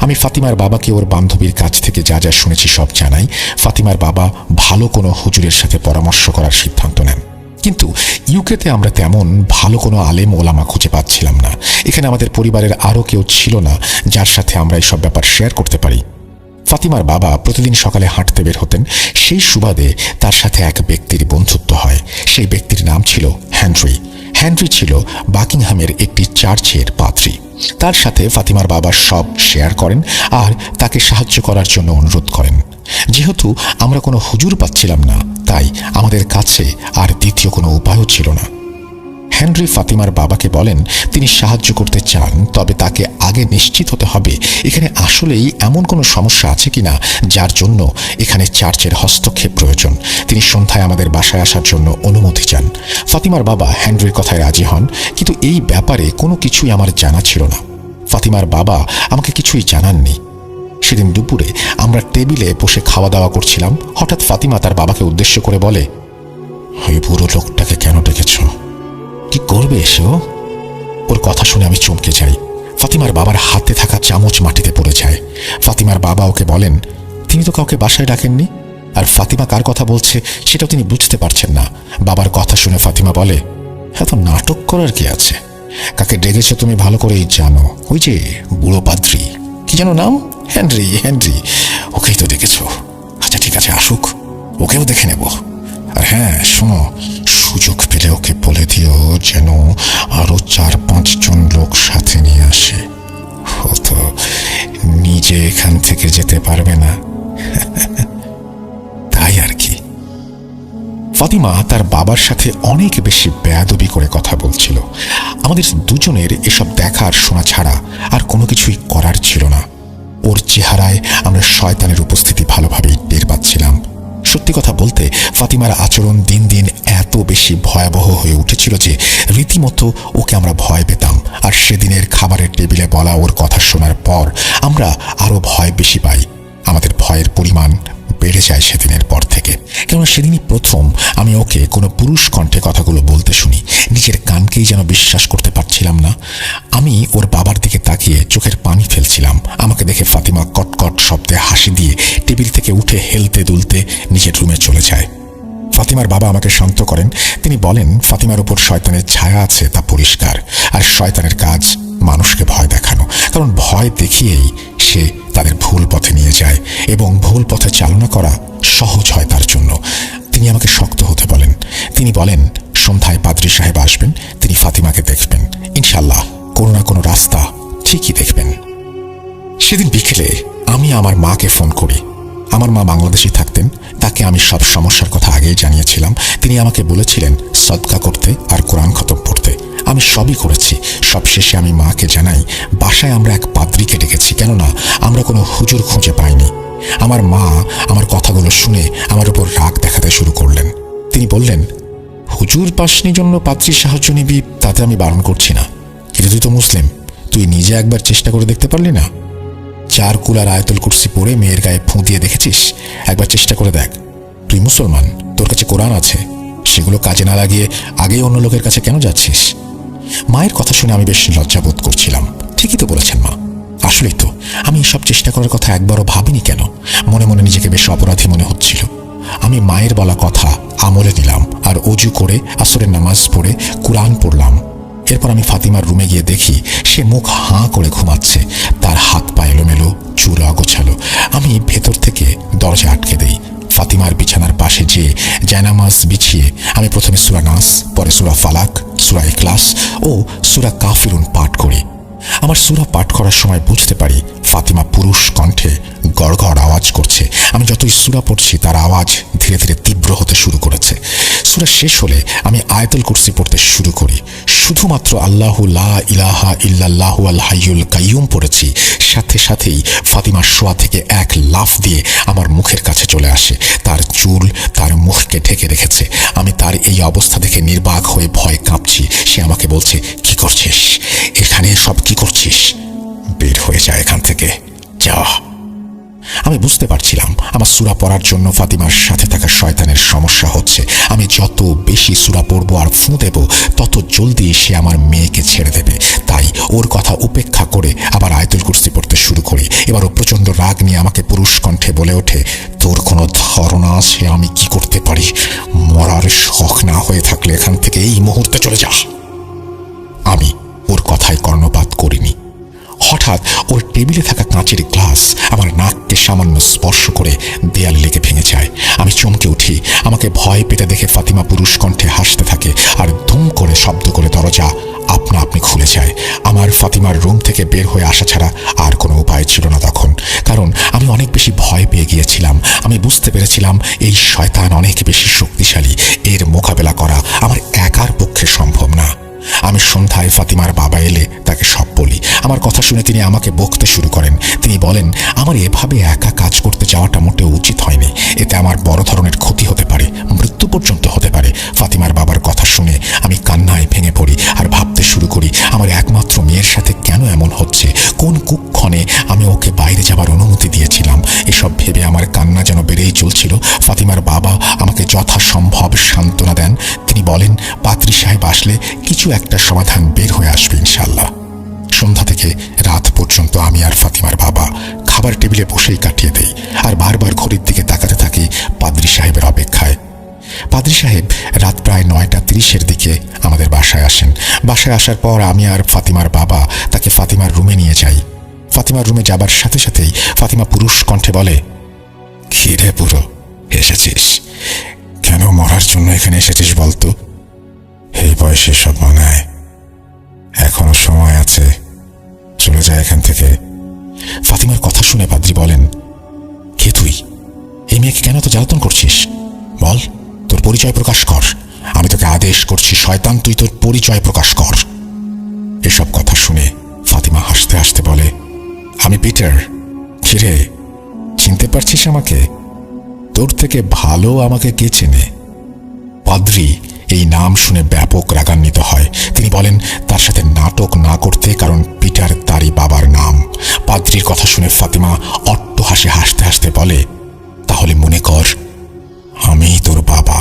আমি ফাতিমার বাবাকে ওর বান্ধবীর কাছ থেকে যা যা শুনেছি সব জানাই। ফাতিমার বাবা ভালো কোনো হুজুরের সাথে পরামর্শ করার সিদ্ধান্ত নেন, কিন্তু ইউকেতে আমরা তেমন ভালো কোনো আলেম ওলামা খুঁজে পাচ্ছিলাম না। এখানে আমাদের পরিবারের আরও কেউ ছিল না যার সাথে আমরা এইসব ব্যাপার শেয়ার করতে পারি। ফাতিমার বাবা প্রতিদিন সকালে হাঁটতে বের হতেন। সেই সুবাদে তার সাথে এক ব্যক্তির বন্ধুত্ব হয়। সেই ব্যক্তির নাম ছিল হেনরি। হেনরি ছিল বাকিংহামের একটি চার্চের পাদ্রী। তার সাথে ফাতিমার বাবা সব শেয়ার করেন আর তাকে সাহায্য করার জন্য অনুরোধ করেন। যেহেতু আমরা কোনো হুজুর পাচ্ছিলাম না, তাই আমাদের কাছে আর দ্বিতীয় কোনো উপায়ও ছিল না। হেনরি ফাতিমার বাবাকে বলেন তিনি সাহায্য করতে চান, তবে তাকে আগে নিশ্চিত হতে হবে এখানে আসলেই এমন কোনো সমস্যা আছে কিনা যার জন্য এখানে চার্চের হস্তক্ষেপ প্রয়োজন। তিনি সন্ধ্যায় আমাদের বাসায় আসার জন্য অনুমতি চান। ফাতিমার বাবা হেনরির কথায় রাজি হন, কিন্তু এই ব্যাপারে কোনো কিছুই আমার জানা ছিল না। ফাতিমার বাবা আমাকে কিছুই জানাননি। সেদিন দুপুরে আমরা টেবিলে বসে খাওয়া দাওয়া করছিলাম। হঠাৎ ফাতিমা তার বাবাকে উদ্দেশ্য করে বলে, ওই বুড়ো লোকটাকে কেন ডেকেছ? কি করবে এসো? ওর কথা শুনে আমি চমকে যাই। ফাতিমার বাবার হাতে থাকা চামচ মাটিতে পড়ে যায়। ফাতিমার বাবা ওকে বলেন, তিনি তো কাউকে বাসায় ডাকেননি, আর ফাতিমা কার কথা বলছে সেটাও তিনি বুঝতে পারছেন না। বাবার কথা শুনে ফাতিমা বলে, এত নাটক করার কি আছে? কাকে ডেকেছ তুমি ভালো করেই জানো, ওই যে বুড়ো পাদ্রী, কি যেন নাম? হেনরি। হেনরি, ওকেই তো ডেকেছ। আচ্ছা ঠিক আছে, আসুক, ওকেও দেখে নেব। আর হ্যাঁ শোনো, সুযোগ পেলে ওকে বলে দিও যেন আরো 4-5 জন লোক সাথে নিয়ে আসে। ও তো নিজে এখান থেকে যেতে পারবে না। তাই আর কি। ফাতিমা তার বাবার সাথে অনেক বেশি বেয়াদবি করে কথা বলছিল। আমাদের দুজনের এসব দেখার শোনা ছাড়া আর কোনো কিছুই করার ছিল না। ওর চেহারায় আমরা শয়তানের উপস্থিতি ভালোভাবেই টের পাচ্ছিলাম। সত্যি কথা বলতে ফাতিমার আচরণ দিন দিন এত বেশি ভয়াবহ হয়ে উঠেছিল যে রীতিমতো ওকে আমরা ভয় পেতাম। আর সেদিনের খাবারের টেবিলে বলা ওর কথা শোনার পর আমরা আরো ভয় বেশি পাই। আমাদের ভয়ের পরিমাণ বেড়ে যায় সেদিনের পর থেকে। কেননা সেদিনই প্রথম আমি ওকে কোনো পুরুষ কণ্ঠে কথাগুলো বলতে শুনি। নিজের কানকেই যেন বিশ্বাস করতে পারছিলাম না। আমি ওর বাবার দিকে তাকিয়ে চোখের পানি ফেলছিলাম। আমাকে দেখে ফাতিমা কটকট শব্দে হাসি দিয়ে টেবিল থেকে উঠে হেলতে দুলতে নিজের রুমে চলে যায়। ফাতিমার বাবা আমাকে শান্ত করেন। তিনি বলেন, ফাতিমার উপর শয়তানের ছায়া আছে তা পরিষ্কার, আর শয়তানের কাজ মানুষকে ভয় দেখানো। কারণ ভয় দেখিয়েই সে তাদের ভুল পথে নিয়ে যায় এবং ভুল পথে চালনা করা সহজ হয় তার জন্য। তিনি আমাকে শক্ত হতে বলেন। তিনি বলেন, সন্ধ্যায় পাদ্রী সাহেব আসবেন, তিনি ফাতিমাকে দেখবেন, ইনশাল্লাহ কোনো না কোনো রাস্তা ঠিকই দেখবেন। সেদিন বিকেলে আমি আমার মাকে ফোন করি। আমার মা বাংলাদেশে থাকতেন। তাকে আমি সব সমস্যার কথা আগেই জানিয়েছিলাম। তিনি আমাকে বলেছিলেন সদকা করতে আর কোরআন খতম পড়তে। আমি সবই করেছি। সবশেষে আমি মাকে জানাই, বাসায় আমরা এক পাদ্রীকে ডেকেছি, কেননা আমরা কোনো হুজুর খুঁজে পাইনি। আমার মা আমার কথাগুলো শুনে আমার উপর রাগ দেখাতে শুরু করলেন। তিনি বললেন, হুজুর পাসনি জন্য পাত্রীর সাহায্য নিবি তাতে আমি বারণ করছি না, কিন্তু তুই তো মুসলিম, তুই নিজে একবার চেষ্টা করে দেখতে পারলি না? 4 কুলার আয়াতুল কুরসি পড়ে মেয়ের গায়ে ফুঁ দিয়ে দেখেছিস? একবার চেষ্টা করে দেখ। তুই মুসলমান, তোর কাছে কোরআন আছে, সেগুলো কাজে না লাগিয়ে আগেই অন্য লোকের কাছে কেন যাচ্ছিস? মায়ের কথা শুনে আমি বেশ লজ্জাবোধ করছিলাম। ঠিকই তো বলেছেন মা, আসলেই তো আমি এসব চেষ্টা করার কথা একবারও ভাবিনি কেন। মনে মনে নিজেকে বেশ অপরাধী মনে হচ্ছিল। আমি মায়ের বলা কথা আমলে নিলাম আর অজু করে আসরের নামাজ পড়ে কোরআন পড়লাম। এরপর আমি ফাতিমার রুমে গিয়ে দেখি সে মুখ হাঁ করে ঘুমাচ্ছে, তার হাত পা এলোমেলো, চুল অগোছালো। আমি ভেতর থেকে দরজা আটকে দেই। ফাতিমার বিছানার পাশে যেয়ে জায়নামাজ বিছিয়ে আমি প্রথমে সূরা নাস, পরে সূরা ফালাক, সূরা ইখলাস ও সূরা কাফিরুন পাঠ করি। আমার সূরা পাঠ করার সময় বুঝতে পারি ফাতিমা পুরুষ কণ্ঠে গড়গড় আওয়াজ করছে। আমি যতই সূরা পড়ছি তার আওয়াজ ধীরে ধীরে তীব্র হতে শুরু করেছে। সূরা শেষ হলে আমি আয়াতুল কুরসি পড়তে শুরু করি। শুধুমাত্র আল্লাহু লা ইলাহা ইল্লাল্লাহু আল হাইয়ুল কাইয়ুম পড়েছি, সাথে সাথেই ফাতিমার শোয়া থেকে এক লাফ দিয়ে আমার মুখের কাছে চলে আসে। তার চুল তার মুখকে ঢেকে রেখেছে। আমি তার এই অবস্থা দেখে নির্বাক হয়ে ভয় কাঁপছি। সে আমাকে বলছে, কি করছিস এখানে? সব কি করছিস? বের হয়ে যায় এখান থেকে, যা। আমি বুঝতে পারছিলাম আমার সূরা পড়ার জন্য ফাতিমার সাথে থাকা শয়তানের সমস্যা হচ্ছে। আমি যত বেশি সূরা পড়বো আর ফুঁ দেব, তত জলদি সে আমার মেয়েকে ছেড়ে দেবে। তাই ওর কথা উপেক্ষা করে আবার আয়াতুল কুরসি পড়তে শুরু করি। এবার ও প্রচন্ড রাগ নিয়ে আমাকে পুরুষ কণ্ঠে বলে ওঠে, তোর কোনো ধারণা আছে আমি কি করতে পারি? মরার শখ না হয়ে থাকলে এখান থেকে এই মুহূর্তে চলে যা। আমি ওর কথায় কর্ণপাত করিনি। হঠাৎ ওর টেবিলে থাকা কাঁচের গ্লাস আমার নাককে সামান্য স্পর্শ করে দেয়াল লেগে ভেঙে যায়। আমি চমকে উঠি। আমাকে ভয় পেতে দেখে ফাতিমা পুরুষ কণ্ঠে হাসতে থাকে আর ধুম করে শব্দ করে দরজা আপনা আপনি খুলে যায়। আমার ফাতিমার রুম থেকে বের হয়ে আসা ছাড়া আর কোনো উপায় ছিল না তখন, কারণ আমি অনেক বেশি ভয় পেয়ে গিয়েছিলাম। আমি বুঝতে পেরেছিলাম এই শয়তান অনেক বেশি শক্তিশালী, এর মোকাবেলা করা আমার একার পক্ষে সম্ভব না। আমি সন্ধ্যায় ফাতিমার বাবা এলে তাকে সব বলি। আমার কথা শুনে তিনি আমাকে বকতে শুরু করেন। তিনি বলেন, আমার এভাবে একা কাজ করতে যাওয়াটা মোটেও উচিত হয়নি। এতে আমার বড় ধরনের ক্ষতি হতে পারে, মৃত্যু পর্যন্ত হতে পারে। ফাতিমার বাবার কথা শুনে আমি কান্নায় ভেঙে পড়ি আর ভাবতে শুরু করি আমার একমাত্র মেয়ের সাথে কেন এমন হচ্ছে, কোন কুক্ষণে আমি ওকে বাইরে যাবার অনুমতি দিয়েছিলাম। এসব ভেবে আমার কান্না যেন বেড়েই চলছিল। ফাতিমার বাবা আমাকে যথাসম্ভব সান্ত্বনা দেন। তিনি বলেন, পাত্রী সাহেব আসলে কিছু একটা সমাধান বের হয়ে আসবে ইনশাল্লাহ। সন্ধ্যা থেকে রাত পর্যন্ত আমি আর ফাতিমার বাবা খাবার টেবিলে বসেই কাটিয়ে দেই আর বারবার ঘড়ির দিকে তাকাতে থাকি পাদ্রী সাহেবের অপেক্ষায়। পাদ্রী সাহেব রাত প্রায় 9:30 দিকে আমাদের বাসায় আসেন। বাসায় আসার পর আমি আর ফাতিমার বাবা তাকে ফাতিমার রুমে নিয়ে যাই। ফাতিমার রুমে যাবার সাথে সাথেই ফাতিমা পুরুষ কণ্ঠে বলে, কি রে বুড়ো, এসেছিস? কেন মরার জন্য এখানে এসেছিস বলতো? এই বয়সে সব মানায়? এখনো সময় আছে, চলে যায় এখান থেকে। ফাতিমার কথা শুনে পাদ্রী বলেন, কে তুই? এই মেয়েকে কেন তো জ্বালাতন করছিস? বল, তোর পরিচয় প্রকাশ কর। আমি তোকে আদেশ করছি, শয়তান, তুই তোর পরিচয় প্রকাশ কর। এসব কথা শুনে ফাতিমা হাসতে হাসতে বলে, আমি পিটার। কিরে, চিনতে পারছিস আমাকে? তোর থেকে ভালো আমাকে কে চেনে? পাদ্রি এই নাম শুনে ব্যাপক রাগান্বিত হয়। তিনি বলেন তার সাথে নাটক না করতে, কারণ পিটার তারই বাবার নাম। পাদ্রির কথা শুনে ফাতিমা অট্টহাসি হাসতে হাসতে বলে, তাহলে মনে কর আমিই তোর বাবা।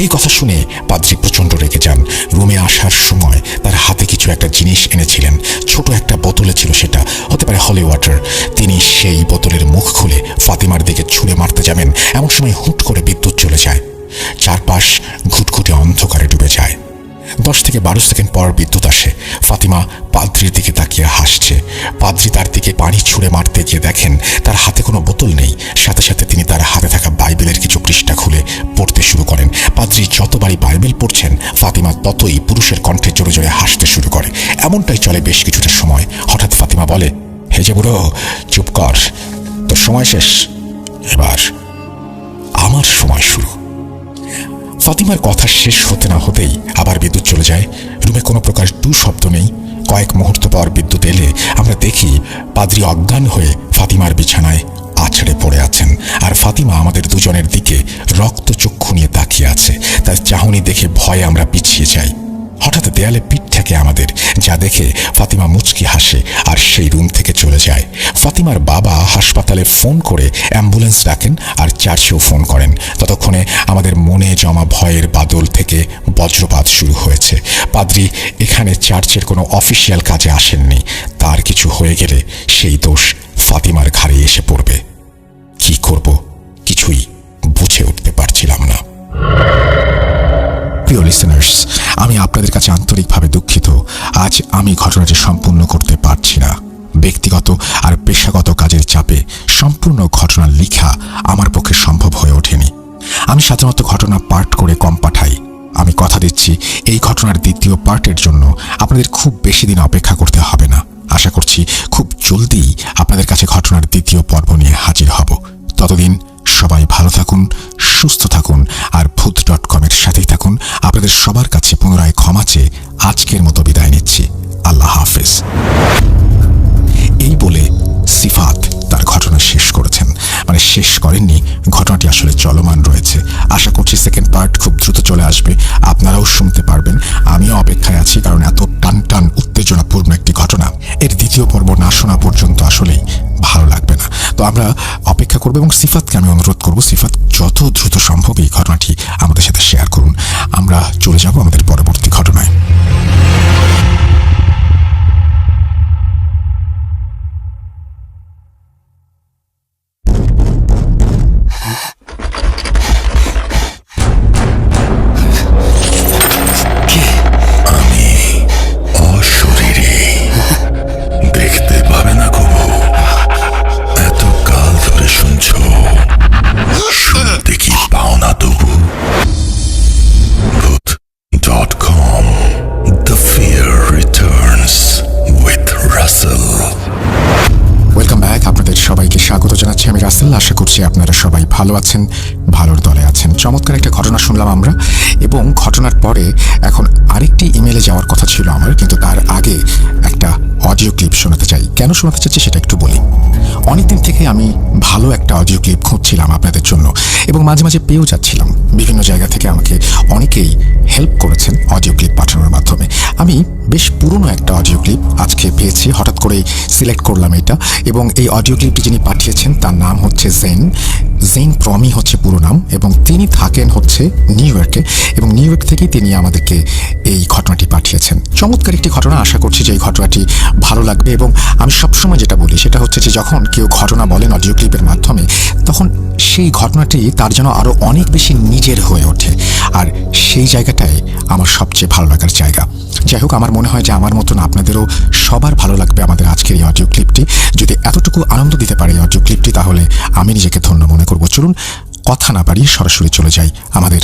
এই কথা শুনে পাদ্রি প্রচন্ড রেগে যান। রুমে আসার সময় তার হাতে কিছু একটা জিনিস এনেছিলেন। ছোট একটা বোতলে ছিল, সেটা হতে পারে হলি ওয়াটার। তিনি সেই বোতলের মুখ খুলে ফাতিমার দিকে ছুঁড়ে মারতে যাবেন, এমন সময় হুট করে বিদ্যুৎ চলে যায়। চারপাশ ঘুটঘুটে অন্ধকারে ডুবে যায়। 10 থেকে 12 সেকেন্ড পর বিদ্যুৎ আসে। ফাতিমা পাদ্রির দিকে তাকিয়ে হাসছে। পাদ্রি তার দিকে পানি ছুঁড়ে মারতে গিয়ে দেখেন তার হাতে কোনো বোতল নেই। সাথে সাথে তিনি তার হাতে থাকা বাইবেলের কিছু পৃষ্ঠা খুলে পড়তে শুরু করেন। পাদ্রি যতবারই বাইবেল পড়ছেন, ফাতিমা ততই পুরুষের কণ্ঠে জোরে জোরে হাসতে শুরু করে। এমনটাই চলে বেশ কিছুটা সময়। হঠাৎ ফাতিমা বলে, হে যে বুড়ো, চুপ কর, তোর সময় শেষ, এবার আমার সময় শুরু। ফাতিমার কথা শেষ হতে না হতেই আবার বিদ্যুৎ চলে যায়। রুমে কোনো প্রকার টু শব্দ নেই। কয়েক মুহূর্ত পর বিদ্যুৎ এলে আমরা দেখি পাদ্রি অজ্ঞান হয়ে ফাতিমার বিছানায় আছড়ে পড়ে আছেন, আর ফাতিমা আমাদের দুজনের দিকে রক্তচক্ষু নিয়ে তাকিয়ে আছে। তার চাহনি দেখে ভয়ে আমরা পিছিয়ে যাই। হঠাৎ দেয়ালে পিঠ ঠেকে আমাদের, যা দেখে ফাতিমা মুচকি হাসে আর সেই রুম থেকে চলে যায়। ফাতিমার বাবা হাসপাতালে ফোন করে অ্যাম্বুলেন্স ডাকেন আর চার্চেও ফোন করেন। ততক্ষণে আমাদের মনে জমা ভয়ের বাদল থেকে বজ্রপাত শুরু হয়েছে। পাদ্রি এখানে চার্চের কোনো অফিসিয়াল কাজে আসেননি। তার কিছু হয়ে গেলে সেই দোষ ফাতিমার ঘাড়ে এসে পড়বে। কি করব কিছুই বুঝে উঠতে পারছিলাম না। প্রিয় লিসেনার্স, আমি আপনাদের কাছে আন্তরিকভাবে দুঃখিত। আজ আমি ঘটনাটি সম্পূর্ণ করতে পারছি না। ব্যক্তিগত আর পেশাগত কাজের চাপে সম্পূর্ণ ঘটনা লেখা আমার পক্ষে সম্ভব হয়ে ওঠেনি। আমি সাধারণত ঘটনা পার্ট করে কম পাঠাই। আমি কথা দিচ্ছি, এই ঘটনার দ্বিতীয় পার্টের জন্য আপনাদের খুব বেশি দিন অপেক্ষা করতে হবে না। আশা করছি খুব জলদি আপনাদের কাছে ঘটনার দ্বিতীয় পর্ব নিয়ে হাজির হব। ততদিন সবাই ভালো থাকুন, সুস্থ থাকুন আর ভূত.com-এর সাথেই থাকুন। আপনাদের সবার কাছে পুনরায় ক্ষমা চেয়ে আজকের মতো বিদায় নিচ্ছি। আল্লাহ হাফেজ। এই বলে সিফাত তার ঘটনা শেষ করেছেন। মানে শেষ করেননি, ঘটনাটি আসলে চলমান রয়েছে। আশা করছি সেকেন্ড পার্ট খুব দ্রুত চলে আসবে, আপনারাও শুনতে পারবেন। আমিও অপেক্ষায় আছি, কারণ এত টান টান উত্তেজনাপূর্ণ একটি ঘটনা এর দ্বিতীয় পর্ব না শোনা পর্যন্ত আসলেই ভালো লাগবে না। তো আমরা অপেক্ষা করবো এবং সিফাতকে আমি অনুরোধ করব, সিফাত যত দ্রুত সম্ভব এই ঘটনাটি আমাদের সাথে শেয়ার করুন। আমরা চলে যাব আমাদের পরবর্তী ঘটনায়। আমি রাসেল। আশা করছি আপনারা সবাই ভালো আছেন, ভালোর দলে আছেন। চমৎকার একটা ঘটনা শুনলাম আমরা, এবং ঘটনার পরে এখন আরেকটি ইমেলে যাওয়ার কথা ছিল আমার, কিন্তু তার আগে একটা অডিও ক্লিপ শোনাতে চাই। কেন শোনাতে চাচ্ছি সেটা একটু বলি। অনেকদিন থেকে আমি ভালো একটা অডিও ক্লিপ খুঁজছিলাম আপনাদের জন্য, এবং মাঝে মাঝে পেয়েও যাচ্ছিলাম। বিভিন্ন জায়গা থেকে আমাকে অনেকেই হেল্প করেছেন অডিও ক্লিপ পাঠানোর মাধ্যমে। আমি বেশ পুরনো একটা অডিও ক্লিপ আজকে পেয়েছি, হঠাৎ করেই সিলেক্ট করলাম এটা। এবং এই অডিও ক্লিপটি যিনি পাঠিয়েছেন তার নাম হচ্ছে জেন প্রমি হচ্ছে পুরো নাম, এবং তিনি থাকেন হচ্ছে নিউ ইয়র্কে, এবং নিউ ইয়র্ক থেকেই তিনি আমাদেরকে এই ঘটনাটি পাঠিয়েছেন। চমৎকার একটি ঘটনা। আশা করছি যে এই ঘটনাটি ভালো লাগবে। এবং আমি সবসময় যেটা বলি সেটা হচ্ছে যে যখন কেউ ঘটনা বলেন অডিও ক্লিপের মাধ্যমে, তখন সেই ঘটনাটি তার যেন আরও অনেক বেশি নিজের হয়ে ওঠে, আর সেই জায়গাটাই আমার সবচেয়ে ভালো লাগার জায়গা। যাই হোক, আমার মনে হয় যে আমার মতন আপনাদেরও সবার ভালো লাগবে আমাদের আজকের এই অডিও ক্লিপটি। যদি এতটুকু আনন্দ দিতে পারে এই অডিও ক্লিপটি, তাহলে আমি নিজেকে ধন্য মনে করব। চলুন কথা না বাড়িয়ে সরাসরি চলে যাই আমাদের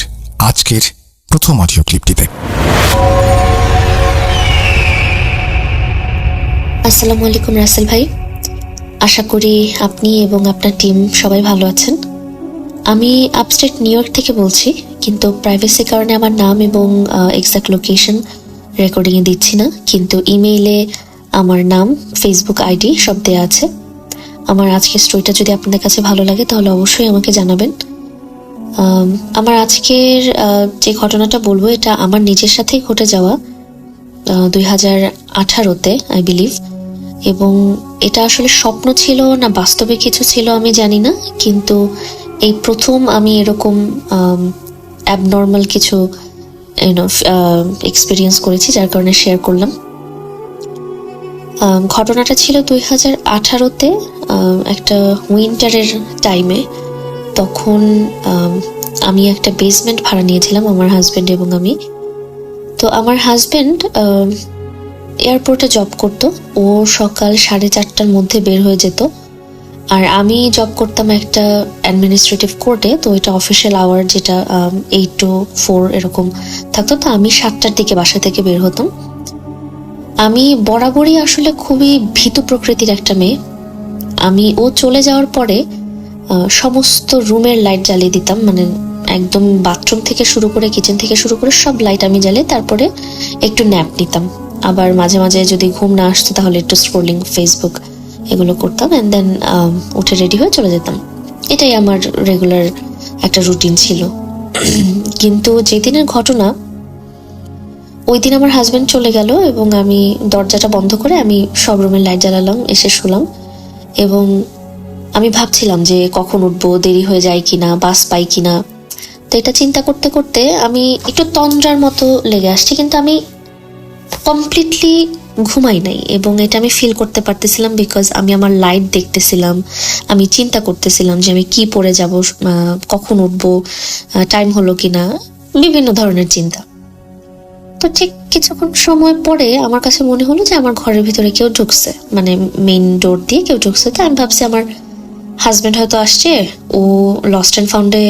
আজকের প্রথম অডিও ক্লিপটিতে। আসসালামু আলাইকুম রাসেল ভাই, আশা করি আপনি এবং আপনার টিম সবাই ভালো আছেন। আমি আপস্টেট নিউ ইয়র্ক থেকে বলছি, কিন্তু প্রাইভেসির কারণে আমার নাম এবং এক্সাক্ট লোকেশন রেকর্ডিংয়ে দিচ্ছি না, কিন্তু ইমেইলে আমার নাম, ফেসবুক আইডি সব দেওয়া আছে। আমার আজকের স্টোরিটা যদি আপনাদের কাছে ভালো লাগে তাহলে অবশ্যই আমাকে জানাবেন। আমার আজকের যে ঘটনাটা বলবো এটা আমার নিজের সাথেই ঘটে যাওয়া 2018-তে আই বিলিভ, এবং এটা আসলে স্বপ্ন ছিল না বাস্তবে কিছু ছিল আমি জানি না, কিন্তু এই প্রথম আমি এরকম অ্যাবনর্মাল কিছু এক্সপিরিয়েন্স করেছি, যার কারণে শেয়ার করলাম। ঘটনাটা ছিল 2018-তে একটা উইন্টারের টাইমে। তখন আমি একটা বেসমেন্ট ভাড়া নিয়েছিলাম, আমার হাজবেন্ড এবং আমি। তো আমার হাজবেন্ড এয়ারপোর্টে জব করতো, ও সকাল 4:30টার মধ্যে বের হয়ে যেত, আর আমি জব করতাম একটা অ্যাডমিনিস্ট্রেটিভ কোর্টে। তো এটা অফিসিয়াল আওয়ার, যেটা 8 to 4 এরকম থাকতো। তো আমি 7টার দিকে বাসা থেকে বের হতাম। আমি বরাবরই আসলে খুবই ভীতু প্রকৃতির একটা মেয়ে। ও চলে যাওয়ার পরে সমস্ত রুমের লাইট জ্বালিয়ে দিতাম, মানে একদম বাথরুম থেকে শুরু করে কিচেন থেকে শুরু করে সব লাইট আমি জ্বালিয়ে তারপরে একটু ন্যাপ নিতাম। আবার মাঝে মাঝে যদি ঘুম না আসতো তাহলে একটু স্ক্রোলিং, ফেসবুক এগুলো করতাম, অ্যান্ড দেন উঠে রেডি হয়ে চলে যেতাম। এটাই আমার রেগুলার একটা রুটিন ছিল। কিন্তু যেদিনের ঘটনা, ওই দিন আমার হাজবেন্ড চলে গেল এবং আমি দরজাটা বন্ধ করে আমি সব রুমের লাইট জ্বালালাম, এসে শুলাম। এবং আমি ভাবছিলাম যে কখন উঠবো, দেরি হয়ে যায় কিনা, বাস পাই কিনা। তো এটা চিন্তা করতে করতে আমি একটু তন্দ্রার মতো লেগে আসছি, কিন্তু আমি কমপ্লিটলি ঘুমাই নাই, এবং এটা আমি ফিল করতে পারতেছিলাম বিকজ আমি আমার লাইট দেখতেছিলাম, আমি চিন্তা করতেছিলাম যে আমি কি পরে যাব, কখন উঠবো, টাইম হলো কিনা, বিভিন্ন ধরনের চিন্তা। তো ঠিক কিছুক্ষণ সময় পরে আমার কাছে মনে হলো যে আমার ঘরের ভিতরে কেউ ঢুকছে, মানে মেইন ডোর দিয়ে কেউ ঢুকছে। তো আমি ভাবছি আমার হাজবেন্ড হয়তো আসছে, ও লস্ট অ্যান্ড ফাউন্ডে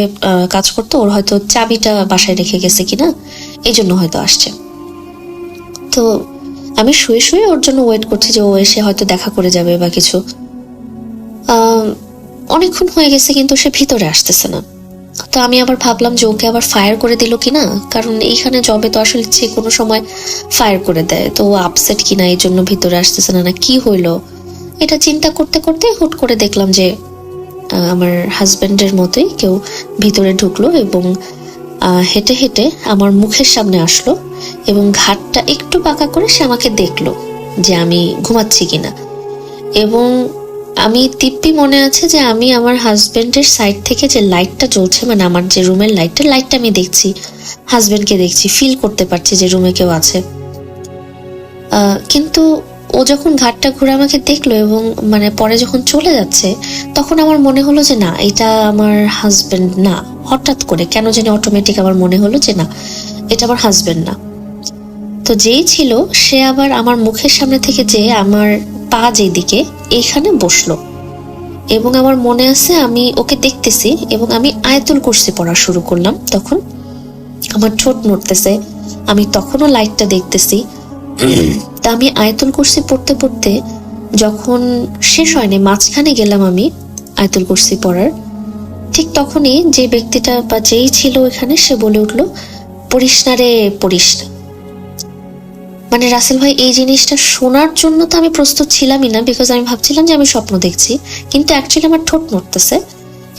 কাজ করতো, ওর হয়তো চাবিটা বাসায় রেখে গেছে কিনা, এই জন্য হয়তো আসছে। তো আমি শুয়ে শুয়ে ওর জন্য ওয়েট করছি যে ও এসে হয়তো দেখা করে যাবে বা কিছু। অনেকক্ষণ হয়ে গেছে কিন্তু সে ভিতরে আসতেছে না। তো আমি আবার ভাবলাম যে ওকে আবার ফায়ার করে দিল কিনা, কারণ এইখানে জবে তো আসলে যে কোনো সময় ফায়ার করে দেয়। তো ও আপসেট কিনা, এই জন্য ভিতরে আসতেছে না, না কি হইলো, এটা চিন্তা করতে করতে হুট করে দেখলাম যে আমার হাজবেন্ডের মতোই কেউ ভিতরে ঢুকলো এবং হেঁটে হেঁটে আমার মুখের সামনে আসলো এবং ঘাটটা একটু বাঁকা করে সে আমাকে দেখলো যে আমি ঘুমাচ্ছি কিনা। এবং আমি দিব্যি মনে আছে যে আমি আমার হাজবেন্ডের সাইড থেকে যে লাইটটা জ্বলছে, মানে আমার যে রুমের লাইটটা আমি দেখছি, হাজবেন্ডকে দেখছি, ফিল করতে পারছি যে রুমে কেউ আছে। কিন্তু ও যখন ঘাটটা ঘুরে আমাকে দেখলো এবং মানে পরে যখন চলে যাচ্ছে, তখন আমার মনে হলো যে না, এটা আমার হাজবেন্ড না। হঠাৎ করে কেন জানি অটোমেটিক আমার মনে হলো যে না, এটা আমার হাজবেন্ড না। তো যেই ছিল সে আবার আমার মুখের সামনে থেকে যে আমার পা যেদিকে, এইখানে বসলো। এবং আমার মনে আছে আমি ওকে দেখতেছি এবং আমি আয়াতুল কুরসি পড়া শুরু করলাম। তখন আমার ঠোঁট নড়তেছে, আমি তখনও লাইটটা দেখতেছি। তা আমি আয়াতুল কুরসি পড়তে পড়তে যখন শেষ হয়নি, মাঝখানে গেলাম আমি আয়াতুল কুরসি পড়ার, ঠিক তখনই যে ব্যক্তিটা বা যেই ছিল এখানে সে বলে উঠলো, পড়িস না রে, পড়িস না। মানে রাসেল ভাই, এই জিনিসটা শোনার জন্য তো আমি প্রস্তুত ছিলামই না, বিকজ আমি ভাবছিলাম যে আমি স্বপ্ন দেখছি, কিন্তু অ্যাকচুয়ালি আমার ঠোঁট নড়তেছে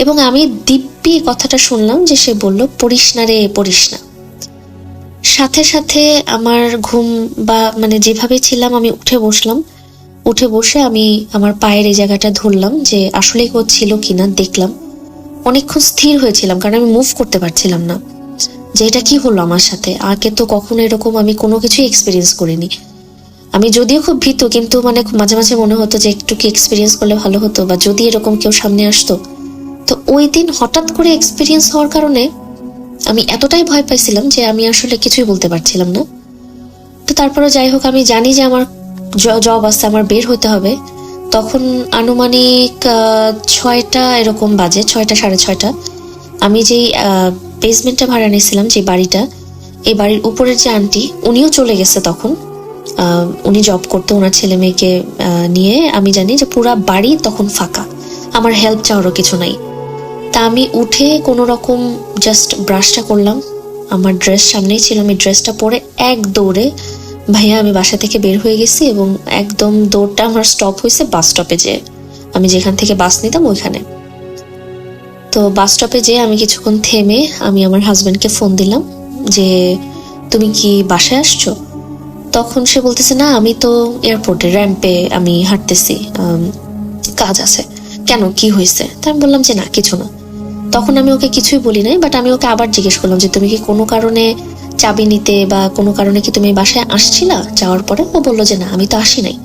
এবং আমি দিব্যি কথাটা শুনলাম যে সে বলল, পড়িস না রে, পড়িস না। সাথে সাথে আমার ঘুম বা মানে যেভাবে ছিলাম আমি উঠে বসলাম। উঠে বসে আমি আমার পায়ের এই জায়গাটা ধরলাম যে আসলে কেউ ছিল কিনা, দেখলাম। অনেকক্ষণ স্থির হয়েছিলাম কারণ আমি মুভ করতে পারছিলাম না যে এটা কি হলো আমার সাথে। আগে তো কখনো এরকম আমি কোনো কিছুই এক্সপিরিয়েন্স করিনি। আমি যদিও খুব ভীতু, কিন্তু মানে মাঝে মাঝে মনে হতো যে একটু কি এক্সপিরিয়েন্স করলে ভালো হতো, বা যদি এরকম কেউ সামনে আসতো। তো ওই দিন হঠাৎ করে এক্সপিরিয়েন্স হওয়ার কারণে আমি এতটাই ভয় পাইছিলাম যে আমি আসলে কিছুই বলতে পারছিলাম না। তো তারপরে যাই হোক, আমি জানি যে আমার জব আছে, আমার বের হতে হবে। তখন আনুমানিক 6টা এরকম বাজে, 6টা 6:30। আমি যেই বেসমেন্টটা ভাড়া নিয়েছিলাম, যে বাড়িটা, এই বাড়ির উপরের যে আন্টি, উনিও চলে গেছে তখন। উনি জব করতে ওনার ছেলে মেয়েকে নিয়ে। আমি জানি যে পুরা বাড়ি তখন ফাঁকা, আমার হেল্প চাওয়ারও কিছু নাই। তা আমি উঠে কোনো রকম জাস্ট ব্রাশটা করলাম, আমার ড্রেস সামনেই ছিল, আমি ড্রেসটা পরে এক দৌড়ে ভাইয়া আমি বাসা থেকে বের হয়ে গেছি। এবং একদম দৌড়টা আমার স্টপ হয়েছে বাস স্টপে, যে আমি যেখান থেকে বাস নিতাম ওইখানে। তো বাস স্টপে যেয়ে আমি কিছুক্ষণ থেমে আমি আমার হাজব্যান্ডকে ফোন দিলাম যে তুমি কি বাসায় আসছো? তখন সে বলতেছে না, আমি তো এয়ারপোর্টে র্যাম্পে আমি হাঁটতেছি, কাজ আছে। কেন, কি হয়েছে? তা আমি বললাম যে না, কিছু না। তখন আমি ওকে কিছুই বলি নাই, বাট আমি ওকে আবার জিজ্ঞেস করলাম যে তুমি কি কোনো কারণে চাবি নিতে বা কোনো কারণে কি তুমি বাসায় আসছিলা যাওয়ার পরে? ও বললো যে না, আমি তো আসি নাই।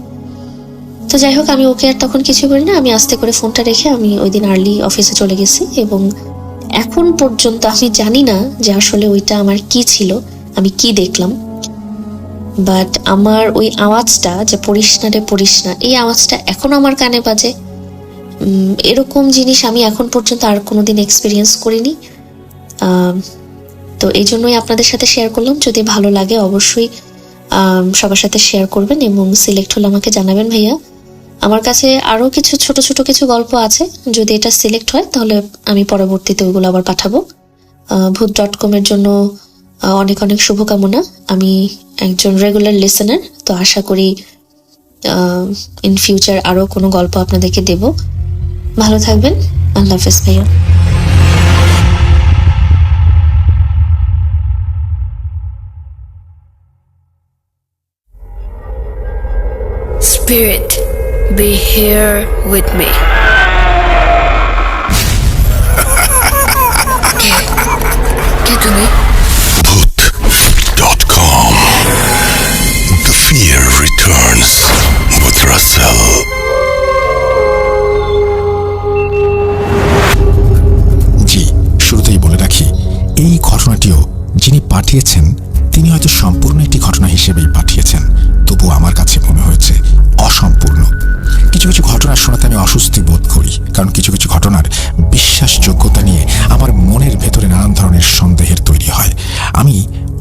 তো যাই হোক, আমি ওকে আর তখন কিছু বলি না, আমি আস্তে করে ফোনটা রেখে আমি ওই দিন আর্লি অফিসে চলে গেছি। এবং এখন পর্যন্ত আমি জানি না যে আসলে ওইটা আমার কি ছিল, আমি কি দেখলাম, বাট আমার ওই আওয়াজটা যে পড়িস না রে পড়িস না, এই আওয়াজটা এখন আমার কানে বাজে। এরকম জিনিস আমি এখন পর্যন্ত আর কোনোদিন এক্সপিরিয়েন্স করিনি। তো এই জন্যই আপনাদের সাথে শেয়ার করলাম। যদি ভালো লাগে অবশ্যই সবার সাথে শেয়ার করবেন এবং সিলেক্ট হলে আমাকে জানাবেন ভাইয়া। আমার কাছে আরও কিছু ছোট ছোট কিছু গল্প আছে, যদি এটা সিলেক্ট হয় তাহলে আমি পরবর্তীতে ওইগুলো আবার পাঠাবো। ভূত.com এর জন্য অনেক অনেক শুভকামনা। আমি একজন রেগুলার লিসেনার, তো আশা করি ইন ফিউচার আরও কোনো গল্প আপনাদেরকে দেব। ভালো থাকবেন, আল্লাহ হাফেজ ভাইয়া। Spirit, be here with me. কে তুমি? Bhoot.com. The fear returns with Russell. জি, শুরুতেই বলে রাখি, এই ঘটনাটিও যিনি পাঠিয়েছেন তিনি হয়তো সম্পূর্ণ একটি ঘটনা হিসেবেই পাঠিয়েছেন, তবু আমার কাছে মনে হয়েছে অসম্পূর্ণ। কিছু কিছু ঘটনা শোনাতে আমি অস্বস্তি বোধ করি, কারণ কিছু কিছু ঘটনার বিশ্বাসযোগ্যতা নিয়ে আমার মনের ভেতরে নানান ধরনের সন্দেহের তৈরি হয়। আমি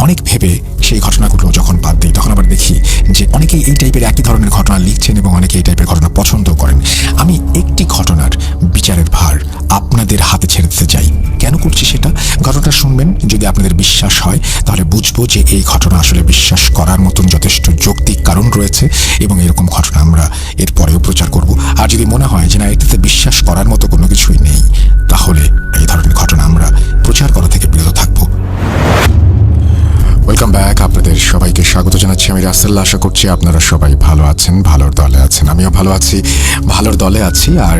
অনেক ভেবে সেই ঘটনাগুলো যখন বাদ দিই, তখন আবার দেখি যে অনেকেই এই টাইপের একই ধরনের ঘটনা লিখছেন এবং অনেকে এই টাইপের ঘটনা পছন্দ করেন। আমি একটি ঘটনার বিচারের ভার আপনাদের হাতে ছেড়ে দিতে চাই। কেন করছি সেটা ঘটনাটা শুনবেন, যদি আপনাদের বিশ্বাস হয় তাহলে বুঝবো যে এই ঘটনা আসলে বিশ্বাস করার মতন যথেষ্ট যৌক্তিক কারণ রয়েছে এবং এরকম ঘটনা আমরা এর পরেও প্রচার করব। আর যদি মনে হয় যে না, এটাতে বিশ্বাস করার মতো কোনো কিছুই নেই, তাহলে এই ধরনের ঘটনা আমরা প্রচার করা থেকে বিরত থাকবো। ওয়েলকাম ব্যাক, আপনাদের সবাইকে স্বাগত জানাচ্ছি। আমি রাসেল। আশা করছি আপনারা সবাই ভালো আছেন, ভালোর দলে আছেন। আমিও ভালো আছি, ভালোর দলে আছি। আর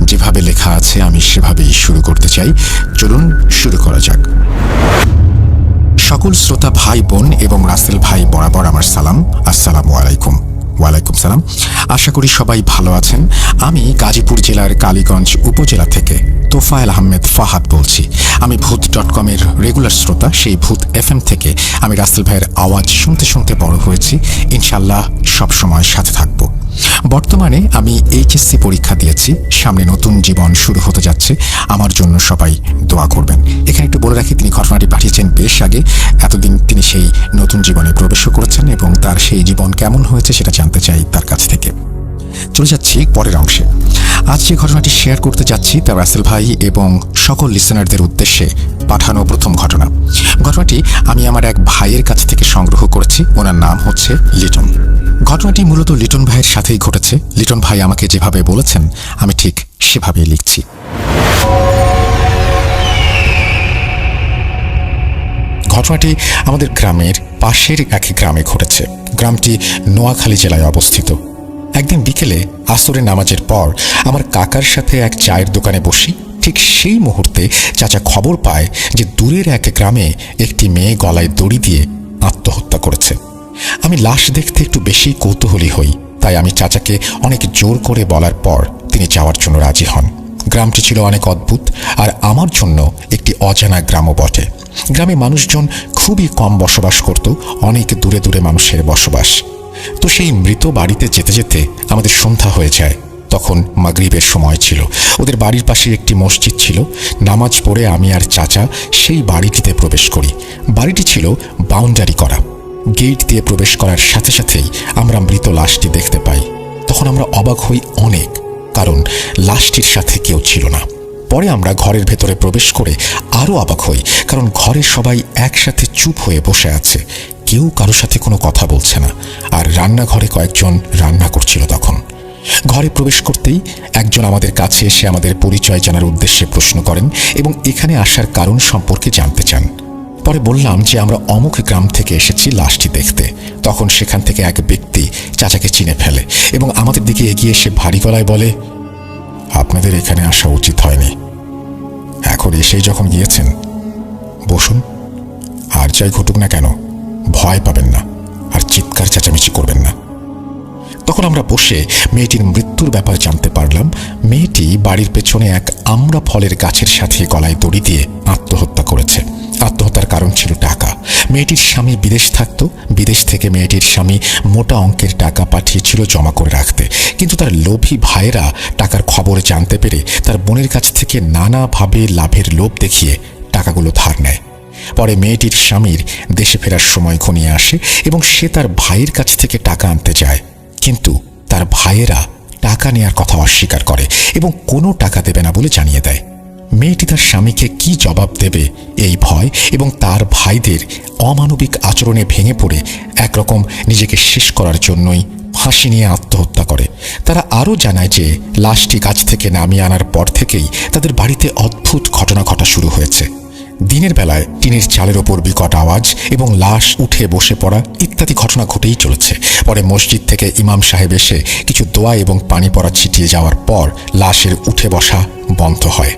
যেভাবে লেখা আছে আমি সেভাবেই শুরু করতে চাই। চলুন শুরু করা যাক। সকল শ্রোতা ভাই বোন এবং রাসেল ভাই বরাবর আমার সালাম। আসসালামু আলাইকুম। ওয়ালাইকুম সালাম। আশা করি সবাই ভালো আছেন। আমি গাজীপুর জেলার কালীগঞ্জ উপজেলা থেকে তোফায়েল আহমেদ ফাহাদ বলছি। আমি ভূত.com এর রেগুলার শ্রোতা। সেই ভূত FM থেকে আমি রাসেল ভাইয়ের আওয়াজ শুনতে শুনতে বড় হয়েছি। ইনশাল্লাহ সবসময় সাথে থাকব। বর্তমানে আমি HSC পরীক্ষা দিয়েছি। সামনে নতুন জীবন শুরু হতে যাচ্ছে, আমার জন্য সবাই দোয়া করবেন। এখানে একটু বলে রাখি, তিনি ঘটনাটি পাঠিয়েছেন বেশ আগে। এতদিন তিনি সেই নতুন জীবনে প্রবেশও করেছেন এবং তার সেই জীবন কেমন হয়েছে সেটা জানতে চাই তার কাছ থেকে। চলে যাচ্ছি পরের অংশে। আজ যে ঘটনাটি শেয়ার করতে যাচ্ছি তা রাসেল ভাই এবং সকল লিসেনারদের উদ্দেশ্যে পাঠানো প্রথম ঘটনা। ঘটনাটি আমি আমার এক ভাইয়ের কাছ থেকে সংগ্রহ করেছি। ওনার নাম হচ্ছে লিটন। ঘটনাটি মূলত লিটন ভাইয়ের সাথেই ঘটেছে। লিটন ভাই আমাকে যেভাবে বলেছেন আমি ঠিক সেভাবেই লিখছি। ঘটনাটি আমাদের গ্রামের পাশের এক গ্রামে ঘটেছে। গ্রামটি নোয়াখালী জেলায় অবস্থিত। একদিন বিকেলে আসরের নামাজের পর আমার কাকার সাথে এক চায়ের দোকানে বসি। ঠিক সেই মুহূর্তে চাচা খবর পায় যে দূরের এক গ্রামে একটি মেয়ে গলায় দড়ি দিয়ে আত্মহত্যা করেছে। আমি লাশ দেখতে একটু বেশি কৌতূহলী হই, তাই আমি চাচাকে অনেক জোর করে বলার পর তিনি যাওয়ার জন্য রাজি হন। গ্রামটি ছিল অনেক অদ্ভুত আর আমার জন্য একটি অজানা গ্রামও বটে। গ্রামে মানুষজন খুবই কম বসবাস করত, অনেক দূরে দূরে মানুষের বসবাস। তো সেই মৃত বাড়িতে যেতে যেতে আমাদের সন্ধ্যা হয়ে যায়। তখন মাগরিবের সময় ছিল। ওদের বাড়ির পাশে একটি মসজিদ ছিল। নামাজ পড়ে আমি আর চাচা সেই বাড়িটিতে প্রবেশ করি। বাড়িটি ছিল বাউন্ডারি করা। গেট দিয়ে প্রবেশ করার সাথে সাথেই আমরা মৃত লাশটি দেখতে পাই। তখন আমরা অবাক হই অনেক, কারণ লাশটির সাথে কেউ ছিল না। পরে আমরা ঘরের ভেতরে প্রবেশ করে আরও অবাক হই, কারণ ঘরের সবাই একসাথে চুপ হয়ে বসে আছে। কেউ কারোর সাথে কোনো কথা বলছে না। আর রান্নাঘরে কয়েকজন রান্না করছিল। তখন ঘরে প্রবেশ করতেই একজন আমাদের কাছে এসে আমাদের পরিচয় জানার উদ্দেশ্যে প্রশ্ন করেন এবং এখানে আসার কারণ সম্পর্কে জানতে চান। পরে বললাম যে আমরা অমুক গ্রাম থেকে এসেছি লাশটি দেখতে। তখন সেখান থেকে এক ব্যক্তি চাচাকে চিনে ফেলে এবং আমাদের দিকে এগিয়ে এসে ভারী গলায় বলে, আপনাদের এখানে আসা উচিত হয়নি। এখন এসেই যখন গিয়েছেন, বসুন, আর যাই ঘটুক না কেন ভয় পাবেন না আর চিৎকার চেঁচামেচি করবেন না। তখন আমরা বসে মেয়েটির মৃত্যুর ব্যাপার জানতে পারলাম। মেয়েটি বাড়ির পেছনে এক আমড়া ফলের গাছের সাথে গলায় দড়ি দিয়ে আত্মহত্যা করেছে। আত্মহত্যার কারণ ছিল টাকা। মেয়েটির স্বামী বিদেশ থাকত। বিদেশ থেকে মেয়েটির স্বামী মোটা অঙ্কের টাকা পাঠিয়েছিল জমা করে রাখতে, কিন্তু তার লোভী ভাইয়েরা টাকার খবর জানতে পেরে তার বোনের কাছ থেকে নানাভাবে লাভের লোভ দেখিয়ে টাকাগুলো ধার নেয়। পরে মেয়েটির স্বামীর দেশে ফেরার সময় ঘনিয়ে আসে এবং সে তার ভাইয়ের কাছ থেকে টাকা আনতে চায়, কিন্তু তার ভাইয়েরা টাকা নেয়ার কথা অস্বীকার করে এবং কোনো টাকা দেবে না বলে জানিয়ে দেয়। মেয়েটি তার স্বামীকে কি জবাব দেবে এই ভয় এবং তার ভাইদের অমানবিক আচরণে ভেঙে পড়ে একরকম নিজেকে শেষ করার জন্যই ফাঁসি নিয়ে আত্মহত্যা করে। তারা আরও জানায় যে লাশটি গাছ থেকে নামিয়ে আনার পর থেকেই তাদের বাড়িতে অদ্ভুত ঘটনা ঘটা শুরু হয়েছে। দিনের বেলায় টিনের চালের ওপর বিকট আওয়াজ এবং লাশ উঠে বসে পড়া ইত্যাদি ঘটনা ঘটেই চলেছে। পরে মসজিদ থেকে ইমাম সাহেব এসে কিছু দোয়া এবং পানি পড়া ছিটিয়ে যাওয়ার পর লাশের উঠে বসা বন্ধ হয়।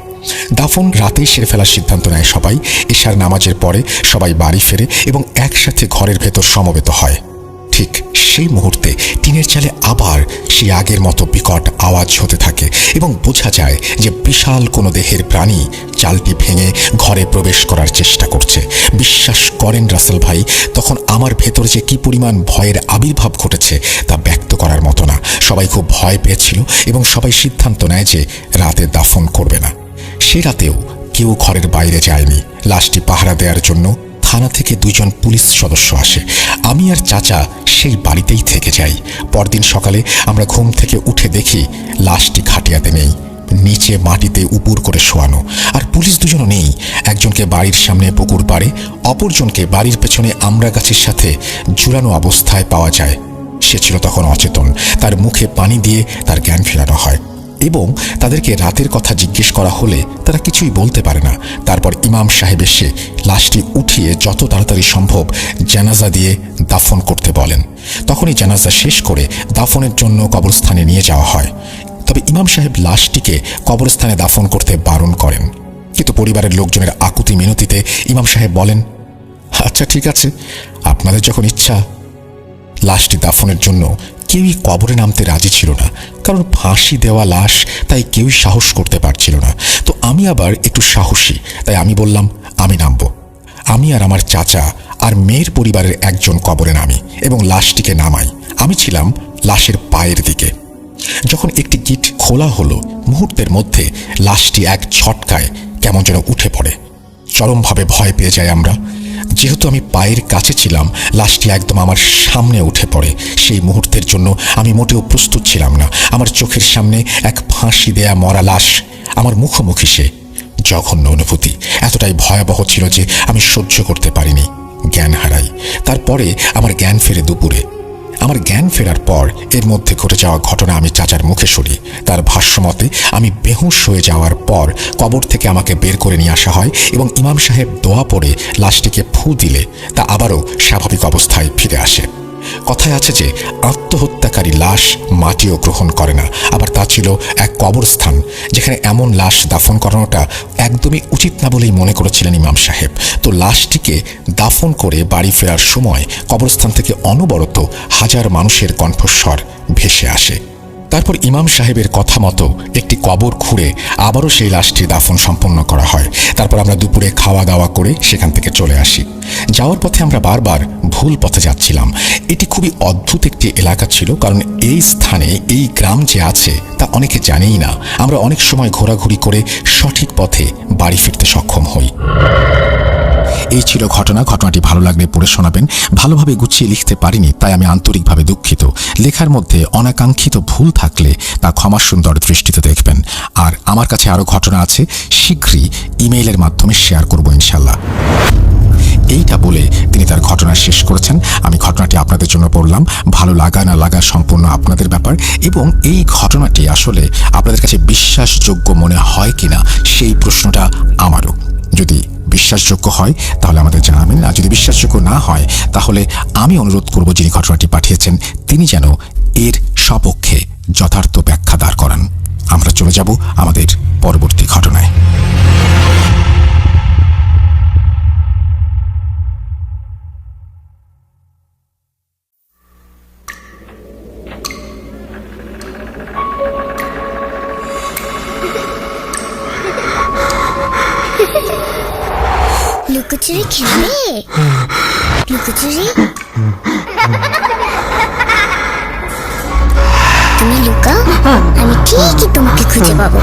দাফন রাতেই সেরে ফেলার সিদ্ধান্ত নেয় সবাই। এশার নামাজের পরে সবাই বাড়ি ফেরে এবং একসাথে ঘরের ভেতর সমবেত হয়। ঠিক সেই মুহূর্তে টিনের চালে আবার সেই আগের মতো বিকট আওয়াজ হতে থাকে এবং বোঝা যায় যে বিশাল কোনো দেহের প্রাণী চালটি ভেঙে ঘরে প্রবেশ করার চেষ্টা করছে। বিশ্বাস করেন রাসেল ভাই, তখন আমার ভেতর যে কি পরিমাণ ভয়ের আবির্ভাব ঘটেছে তা ব্যক্ত করার মতো না। সবাই খুব ভয় পেয়েছিল এবং সবাই সিদ্ধান্ত নেয় যে রাতে দাফন করবে না। সে রাতেও কেউ ঘরের বাইরে যায়নি। লাশটি পাহারা দেওয়ার জন্য থানা থেকে 2 জন পুলিশ সদস্য আসে। আমি আর চাচা সেই বাড়িতেই থেকে যাই। পরদিন সকালে আমরা ঘুম থেকে উঠে দেখি লাশটি খাটিয়াতে নেই, নিচে মাটিতে উপুর করে শোয়ানো। আর পুলিশ 2 জনও নেই। একজনকে বাড়ির সামনে পুকুর পাড়ে, অপরজনকে বাড়ির পেছনে আমড়া গাছের সাথে ঝুলানো অবস্থায় পাওয়া যায়। সে ছিল তখন অচেতন। তার মুখে পানি দিয়ে তার জ্ঞান ফেরানো হয় এবং তাদেরকে রাতের কথা জিজ্ঞেস করা হলে তারা কিছুই বলতে পারে না। তারপর ইমাম সাহেব এসে লাশটি উঠিয়ে যত তাড়াতাড়ি সম্ভব জানাজা দিয়ে দাফন করতে বলেন। তখনই জানাজা শেষ করে দাফনের জন্য কবরস্থানে নিয়ে যাওয়া হয়। তবে ইমাম সাহেব লাশটিকে কবরস্থানে দাফন করতে বারণ করেন, কিন্তু পরিবারের লোকজনের আকুতি মিনতিতে ইমাম সাহেব বলেন, আচ্ছা ঠিক আছে, আপনাদের যখন ইচ্ছা। লাশটি দাফনের জন্য কেউই কবরে নামতে রাজি ছিল না, কারণ ফাঁসি দেওয়া লাশ, তাই কেউই সাহস করতে পারছিল না। তো আমি আবার একটু সাহসী, তাই আমি বললাম আমি নামব। আমি আর আমার চাচা আর মেয়ের পরিবারের একজন কবরে নামি এবং লাশটিকে নামাই। আমি ছিলাম লাশের পায়ের দিকে। যখন একটি গিট খোলা হলো, মুহূর্তের মধ্যে লাশটি এক ঝটকায় কেমন যেন উঠে পড়ে। চরমভাবে ভয় পেয়ে যাই আমরা। যেহেতু আমি পায়ের কাছে ছিলাম, লাশটি একদম আমার সামনে উঠে পড়ে। সেই মুহূর্তের জন্য আমি মোটেও প্রস্তুত ছিলাম না। আমার চোখের সামনে এক ফাঁসি দেয়া মরা লাশ, আমার মুখোমুখি সে। জঘন্য অনুভূতি এতটাই ভয়াবহ ছিল যে আমি সহ্য করতে পারিনি, জ্ঞান হারাই। তারপরে আমার জ্ঞান ফেরে দুপুরে। আমার জ্ঞান ফেরার পর এর মধ্যে ঘটে যাওয়া ঘটনা আমি চাচার মুখে শুনি। তার ভাষ্যমতে আমি বেহুঁশ হয়ে যাওয়ার পর কবর থেকে আমাকে বের করে নিয়ে আসা হয় এবং ইমাম সাহেব দোয়া পড়ে লাশটিকে ফু দিলে তা আবারও স্বাভাবিক অবস্থায় ফিরে আসে। কথায় আছে যে আত্মহত্যাকারী লাশ মাটিও গ্রহণ করে না। আবার তা ছিল এক কবরস্থান যেখানে এমন লাশ দাফন করানোটা একদমই উচিত না বলেই মনে করেছিলেন ইমাম সাহেব। তো লাশটিকে দাফন করে বাড়ি ফেরার সময় কবরস্থান থেকে অনবরত হাজার মানুষের কণ্ঠস্বর ভেসে আসে। তারপর ইমাম সাহেবের কথা মতো একটি কবর খুঁড়ে আবারও সেই লাশটির দাফন সম্পন্ন করা হয়। তারপর আমরা দুপুরে খাওয়া দাওয়া করে সেখান থেকে চলে আসি। যাওয়ার পথে আমরা বারবার ভুল পথে যাচ্ছিলাম। এটি খুবই অদ্ভুত একটি এলাকা ছিল, কারণ এই স্থানে এই গ্রাম যে আছে তা অনেকে জানেই না। আমরা অনেক সময় ঘোরাঘুরি করে সঠিক পথে বাড়ি ফিরতে সক্ষম হই। এই ছিল ঘটনা। ঘটনাটি ভালো লাগলে পড়ে শোনাবেন। ভালোভাবে গুছিয়ে লিখতে পারিনি, তাই আমি আন্তরিকভাবে দুঃখিত। লেখার মধ্যে অনাকাঙ্ক্ষিত ভুল থাকলে তা ক্ষমা সুন্দর দৃষ্টিতে দেখবেন। আর আমার কাছে আরও ঘটনা আছে, শীঘ্রই ইমেইলের মাধ্যমে শেয়ার করব ইনশাল্লাহ। এইটা বলে তিনি তার ঘটনা শেষ করেছেন। আমি ঘটনাটি আপনাদের জন্য বললাম, ভালো লাগা না লাগা সম্পূর্ণ আপনাদের ব্যাপার, এবং এই ঘটনাটি আসলে আপনাদের কাছে বিশ্বাসযোগ্য মনে হয় কিনা সেই প্রশ্নটা আমারও। যদি বিশ্বাসযোগ্য হয় তাহলে আমাদের জানাবেন, আর যদি বিশ্বাসযোগ্য না হয় তাহলে আমি অনুরোধ করব যিনি ঘটনাটি পাঠিয়েছেন তিনি যেন এর সপক্ষে যথার্থ ব্যাখ্যা দাঁড় করান। আমরা চলে যাব আমাদের পরবর্তী ঘটনায়। লুকোচুরি খেলবে? লুকোচুরি তুমি লুকাও, আমি ঠিকই তোমাকে খুঁজে পাবো।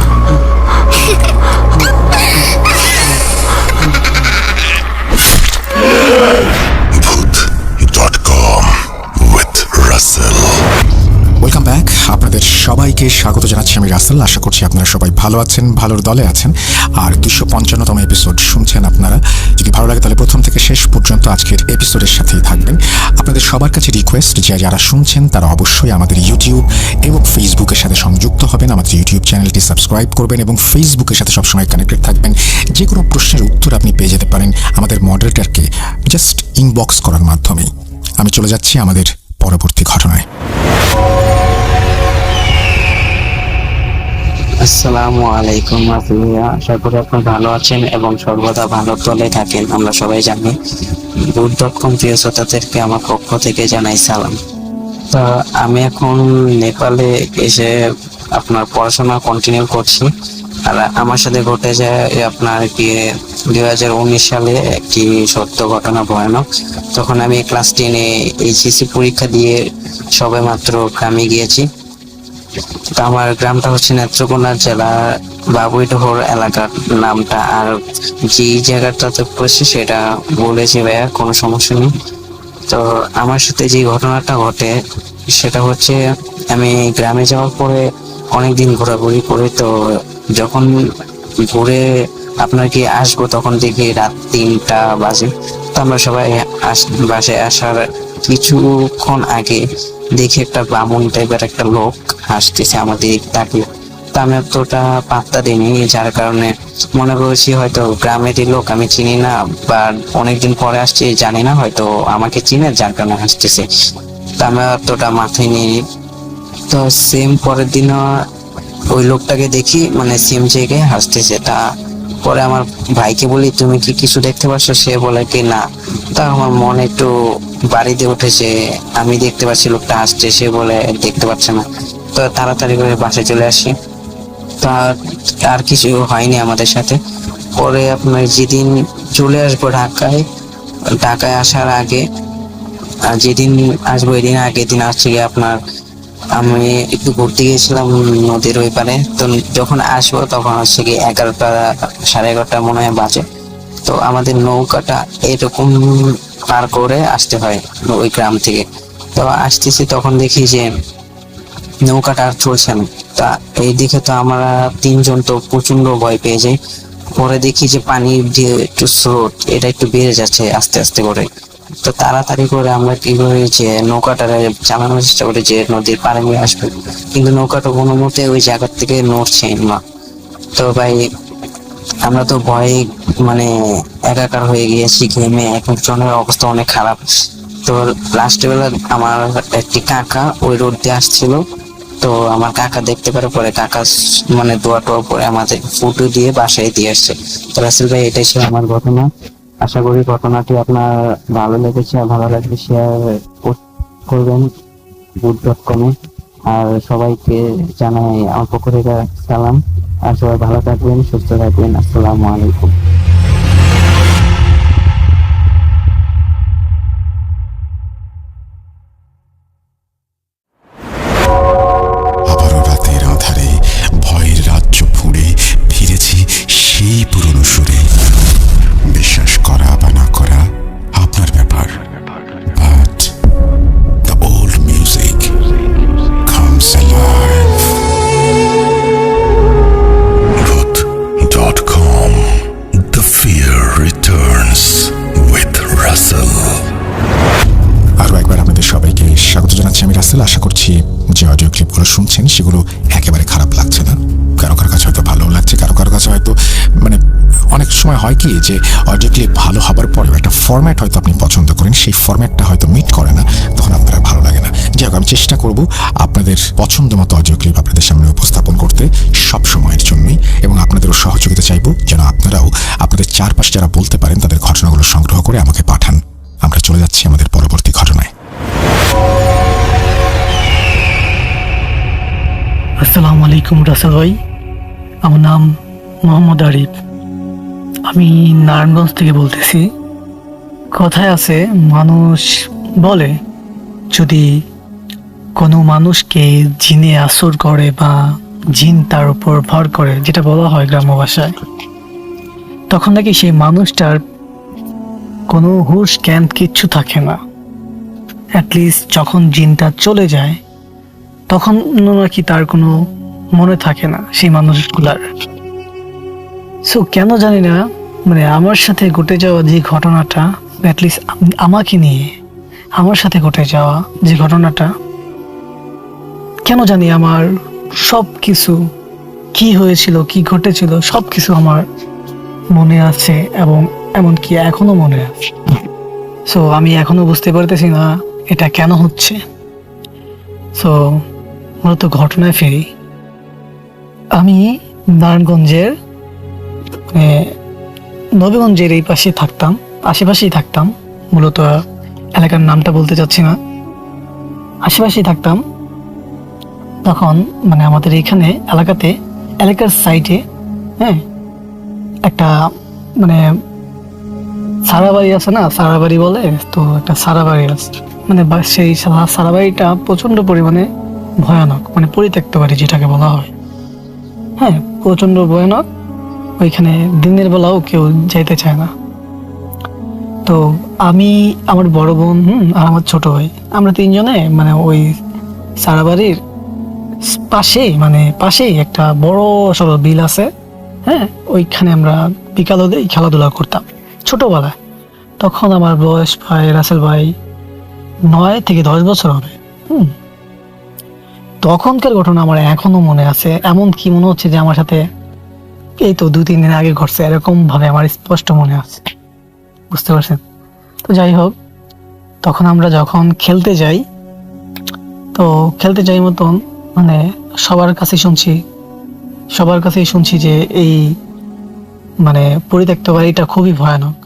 Booth.com with Russell. Welcome back. আপনাদের সবাইকে স্বাগত জানাচ্ছি, আমি রাসেল। আশা করছি আপনারা সবাই ভালো আছেন, ভালোর দলে আছেন। আর 255তম এপিসোড শুনছেন আপনারা। যদি ভালো লাগে তাহলে প্রথম থেকে শেষ পর্যন্ত আজকের এপিসোডের সাথেই থাকবেন। আপনাদের সবার কাছে রিকোয়েস্ট যে যারা শুনছেন তারা অবশ্যই আমাদের ইউটিউব এবং ফেসবুকের সাথে সংযুক্ত হবেন, আমাদের ইউটিউব চ্যানেলটি সাবস্ক্রাইব করবেন এবং ফেসবুকের সাথে সবসময় কানেক্টেড থাকবেন। যে কোনো প্রশ্নের উত্তর আপনি পেয়ে যেতে পারেন আমাদের মডারেটরকে জাস্ট ইনবক্স করার মাধ্যমেই। আমি চলে যাচ্ছি আমাদের পরবর্তী ঘটনায়। আসসালামু আলাইকুম রাফিয়া, আশা করি আপনি ভালো আছেন এবং সর্বদা ভালো তলে থাকেন। আমরা সবাই জানি। Booth.com প্রিয় শ্রোতাদেরকে আমার পক্ষ থেকে জানাই সালাম। তা আমি এখন নেপালে এসে আপনার পড়াশোনা কন্টিনিউ করছি। আর আমার সাথে ঘটে যায় আপনার কি 2019 সালে একটি সত্য ঘটনা, ভয়ানক। তখন আমি ক্লাস 10-এ এইচএসসি পরীক্ষা দিয়ে সবে মাত্র গ্রামে গিয়েছি। তো আমার গ্রামটা হচ্ছে নেত্রকোনা জেলার বাবুইডহর এলাকার নামটা, আর যে জায়গাটাতে পড়েছে সেটা বলেছি ভাইয়া, কোনো সমস্যা নেই। তো আমার সাথে যে ঘটনাটা ঘটে সেটা হচ্ছে, আমি গ্রামে যাওয়ার পরে অনেকদিন ঘোরাঘুরি করে, তো যখন ঘুরে আপনার কি আসবো তখন দেখি রাত 3টা বাজে। তো আমরা সবাই বাসায় আসার কিছুক্ষণ আগে দেখি একটা বামুন টাইপের একটা লোক আসতেছে আমাদের তাকিয়ে। তো আমি অতটা পাত্তা দিইনি, যার কারণে মনে করেছি হয়তো গ্রামেরই লোক, আমি চিনি না বা অনেকদিন পরে আসছি জানি না, হয়তো আমাকে চিনে যার কারণে আসতেছে। তো আমি অতটা মাথায় নিইনি। তো সেম পরের দিনও ওই লোকটাকে দেখি, মানে সেম জায়গায় হাসতেছে। তা পরে আমার ভাইকে বলি, তুমি কি কিছু দেখতে পাচ্ছ? সে বলে কি না। তা আমার মনে একটু বাড়িতে উঠেছে, আমি দেখতে পাচ্ছি লোকটা হাসছে, সে বলে দেখতে পাচ্ছে না। তো তাড়াতাড়ি করে বাসায় চলে আসি। তা আর কিছু হয়নি আমাদের সাথে। পরে আপনার যেদিন চলে আসবো ঢাকায় আসার আগে, যেদিন আসবো এদিন আগের দিন আসছে গিয়ে আপনার আমি একটু ঘুরতে গিয়েছিলাম নদীর ওই পারে। তো যখন আসবো তখন হচ্ছে কি 11টা 11:30 মনে হয় বাজে। তো আমাদের নৌকাটা এরকম পার করে আসতে হয় ওই গ্রাম থেকে। তো আসতেছি তখন দেখি যে নৌকাটা আর চলছে না। তা এই দিকে তো আমরা 3জন তো প্রচন্ড ভয় পেয়ে যাই। পরে দেখি যে পানির যে একটু স্রোত এটা একটু বেড়ে যাচ্ছে আস্তে আস্তে করে। তো তাড়াতাড়ি করে আমরা কি করি যে নৌকাটা চালানোর চেষ্টা করি যে নদীর পাড়ে নিয়ে আসবে, কিন্তু নৌকাটা কোনো মতে ওই জায়গার থেকে নড়ছে না। তো ভাই আমরা তো ভয়ে মানে একাকার হয়ে গিয়েছি, ঘেমে একজনের অবস্থা অনেক খারাপ। তো লাস্টের বেলা আমার একটি কাকা ওই রোড দিয়ে আসছিল। তো আমার কাকা দেখতে পারে, পরে কাকা মানে দোয়া টোয়া পরে আমাদের ফুটো দিয়ে বাসায় দিয়ে আসছে। তো রাসেল ভাই এটাই ছিল আমার ঘটনা। আশা করি ঘটনাটি আপনার ভালো লেগেছে, আর ভালো লাগলে শেয়ার করবেন Booth.com-এ। আর সবাইকে জানাই আমার পক্ষ থেকে সালাম। আর সবাই ভালো থাকবেন, সুস্থ থাকবেন। আসসালামু আলাইকুম। আবারও রাতের আঁধারে ভয়ের রাজ্য ফুঁড়ে ফিরেছি সেই পুরনো সুরে। বিশ্বাস করা বা না করা আপনার ব্যাপার, but the old music comes alive. Booth.com, the সেগুলো একেবারে খারাপ লাগছে না। কারো কারো কাছে হয়তো ভালো লাগছে, কারো কারো কাছে হয়তো মানে অনেক সময় হয় কি যে অডিও ক্লিপ ভালো হবার পরেও একটা ফরম্যাট হয়তো আপনি পছন্দ করেন, সেই ফরম্যাটটা হয়তো মিট করে না, তখন আপনার ভালো লাগে না। যাই হোক, আমি চেষ্টা করব আপনাদের পছন্দ মতো অডিও ক্লিপ আপনাদের সামনে উপস্থাপন করতে সব সময়ের জন্যই, এবং আপনাদেরও সহযোগিতা চাইব যেন আপনারাও আপনাদের চারপাশে যারা বলতে পারেন তাদের ঘটনাগুলো সংগ্রহ করে আমাকে পাঠান। আমরা চলে যাচ্ছি আমাদের পরবর্তী ঘটনায়। আসসালামু আলাইকুম রাসেল ভাই, আমার নাম মোহাম্মদ আরিফ, আমি নারায়ণগঞ্জ থেকে বলতেছি। কথায় আছে, মানুষ বলে যদি কোনো মানুষকে জিনে আসর করে বা জিন তার উপর ভর করে, যেটা বলা হয় গ্রাম্য ভাষায়, তখন নাকি সেই মানুষটার কোনো হুঁশ জ্ঞান কিচ্ছু থাকে না। অ্যাটলিস্ট যখন জিনটা চলে যায় তখন নাকি তার কোনো মনে থাকে না সেই মানুষগুলার। সো কেন জানি না, মানে আমার সাথে ঘটে যাওয়া যে ঘটনাটা, অ্যাটলিস্ট আমাকে নিয়ে আমার সাথে ঘটে যাওয়া যে ঘটনাটা, কেন জানি আমার সব কিছু কি হয়েছিল, কি ঘটেছিল, সব কিছু আমার মনে আছে এবং এমনকি এখনো মনে আছে। সো আমি এখনো বুঝতে পারতেছি না এটা কেন হচ্ছে। সো মূলত ঘটনায় ফিরি। আমি নারায়ণগঞ্জের নবীগঞ্জের এই পাশে থাকতাম, আশেপাশেই থাকতাম। মূলত এলাকার নামটা বলতে চাচ্ছি না, আশেপাশেই থাকতাম। তখন মানে আমাদের এখানে এলাকার সাইডে একটা মানে সারাবাড়ি আছে না, সারাবাড়ি বলে তো, একটা সারাবাড়ি আছে। মানে সেই সারাবাড়িটা প্রচন্ড পরিমাণে ভয়ানক, মানে পরিত্যক্ত বাড়ি যেটাকে বলা হয়। প্রচন্ড ভয়ানক। ওইখানে দিনের বেলাও কেউ যাইতে চায় না। তো আমি, আমার বড় বোন আর আমার ছোট ভাই, আমরা তিনজনে মানে ওই সারাবাড়ির পাশেই একটা বড় সড়ো বিল আছে। ওইখানে আমরা বিকাল হলে খেলাধুলা করতাম ছোটবেলায়। তখন আমার বয়স প্রায় রাসেল ভাই 9 থেকে 10 বছর হবে। তখনকার ঘটনা আমার এখনো মনে আছে, এমন কি মনে হচ্ছে যে আমার সাথে এই তো 2-3 দিন আগে ঘটছে, এরকম ভাবে আমার স্পষ্ট মনে আছে। বুঝতে পারছেন? তো যাই হোক, তখন আমরা যখন খেলতে যাই মতন মানে সবার কাছেই শুনছি যে এই মানে পরিত্যক্ত বাড়িটা খুবই ভয়ানক।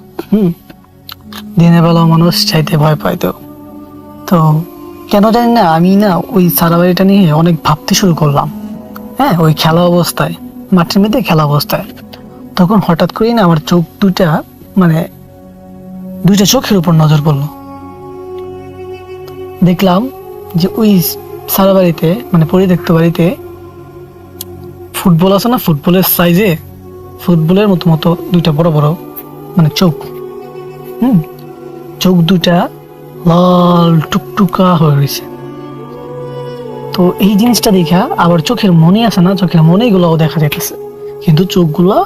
দিনের বেলাও মানুষ চাইতে ভয় পাইতো। তো কেন জানি না, আমি না ওই সারা বাড়িটা নিয়ে অনেক ভাবতে শুরু করলাম। ওই খেলা অবস্থায়, মাঠের মধ্যে খেলা অবস্থায়, তখন হঠাৎ করেই না আমার চোখ দুইটা চোখের উপর নজর পড়লো। দেখলাম যে ওই সারা বাড়িতে মানে পরিত্যক্ত বাড়িতে ফুটবল আছে না, ফুটবলের সাইজে, ফুটবলের মতো দুইটা বড় বড় মানে চোখ দুইটা লাল টুকটুকা হয়ে রয়েছে। তো এই জিনিসটা দেখা আবার চোখের মনি আছে না, চোখের মনিগুলোও দেখা যাইতেছে, কিন্তু চোখগুলা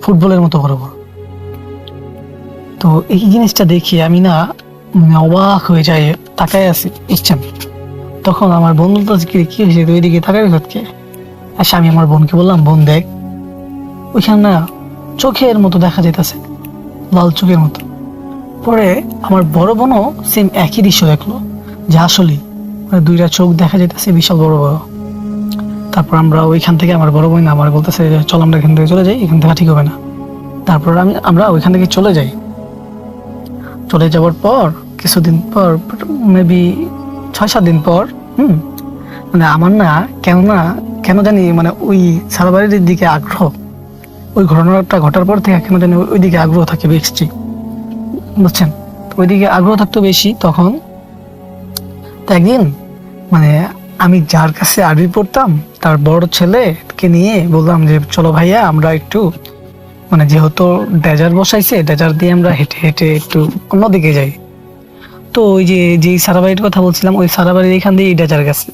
ফুটবলের মতো বড় বড়। তো এই জিনিসটা দেখি আমি না মানে অবাক হয়ে যাই, তাকায় আছি ইচ্ছা। তখন আমার বন্ধু তো কি হয়েছে, তুই ওইদিকে তাকাবি সত্যি। আচ্ছা, আমি আমার বোনকে বললাম, বোন দেখ ওইখানে না চোখের মতো দেখা যাইতেছে, লাল চোখের মতো। পরে আমার বড় বোনও সেম একই দৃশ্য দেখলো, যে আসলে মানে দুইটা চোখ দেখা যাইতেছে বিশাল বড় বড়। তারপর আমরা ওইখান থেকে, আমার বড় বোন আমার বলতেছে চল আমরা এখান থেকে চলে যাই, এখান থেকে ঠিক হবে না। তারপর আমরা ওইখান থেকে চলে যাই। চলে যাওয়ার পর কিছুদিন পর, মেবি 6-7 দিন পর মানে আমার না কেন জানি মানে ওই সারাবাড়ির দিকে আগ্রহ, ওই ঘটনাটা ঘটার পর থেকে কেন জানি ওই দিকে আগ্রহ থাকে বেশি, বুঝছেন? ওইদিকে আগ্রহ থাকতো বেশি। তখন তো একদিন মানে আমি যার কাছে আরবি পড়তাম তার বড় ছেলেকে নিয়ে বললাম যে চলো ভাইয়া আমরা একটু মানে যেহেতু ডেজার বসাইছে, ডেজার দিয়ে আমরা হেঁটে হেঁটে একটু অন্যদিকে যাই। তো ওই যেই সারাবাড়ির কথা বলছিলাম, ওই সারাবাড়ির এখান দিয়ে ডেজার গেছে।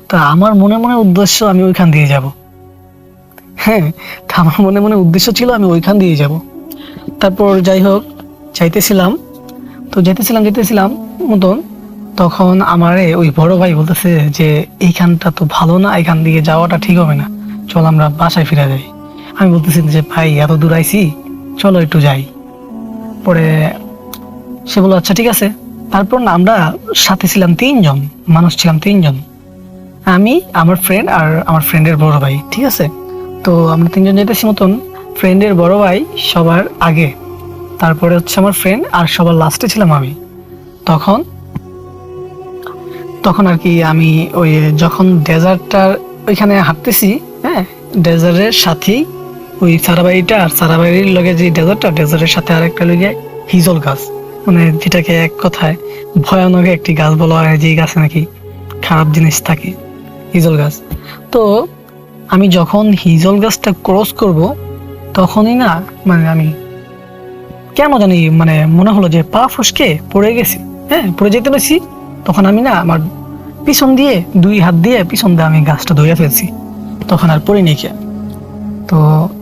তো আমার মনে উদ্দেশ্য আমি ওইখান দিয়ে যাব। আমার মনে উদ্দেশ্য ছিল আমি ওইখান দিয়ে যাব। তারপর যাই হোক যেতেছিলাম মতন, তখন আমারে ওই বড় ভাই বলতেছে যে এইখানটা তো ভালো না, এখান দিয়ে যাওয়াটা ঠিক হবে না, চল আমরা বাসায় ফিরে যাই। আমি বলতেছি যে ভাই এত দূর আইছি, চলো একটু যাই। পরে সে বললো আচ্ছা ঠিক আছে। তারপর না আমরা সাথে ছিলাম 3 জন, মানুষ ছিলাম 3 জন, আমি, আমার ফ্রেন্ড আর আমার ফ্রেন্ডের বড় ভাই, ঠিক আছে। তো আমরা 3 জন যেতেছি মতন, ফ্রেন্ডের বড় ভাই সবার আগে, তারপরে হচ্ছে আমার ফ্রেন্ড, আর সবার লাস্টে ছিলাম আমি। তখন তখন আর কি আমি ওই যখন ডেজার্টটার ওইখানে হাঁটতেছি, হ্যাঁ, ডেজার্টের সাথেই ওই সারাবাড়িটা, আর সারাবাড়ির লগে যে ডেজার্টের সাথে আরেকটা লগে হিজল গাছ, মানে যেটাকে এক কথায় ভয়ানক একটি গাছ বলা হয়, যে গাছে নাকি খারাপ জিনিস থাকে, হিজল গাছ। তো আমি যখন হিজল গাছটা ক্রস করব, তখনই না মানে আমি কেন জানি মানে মনে হলো যে পা ফসকে পড়ে গেছি, হ্যাঁ, পড়ে যেতে পেরেছি। তখন আমি না আমার পিছন দিয়ে 2 হাত দিয়ে পিছন দিয়ে আমি গাছটা ধরে ফেলছি, তখন আর পড়ে নেই। তো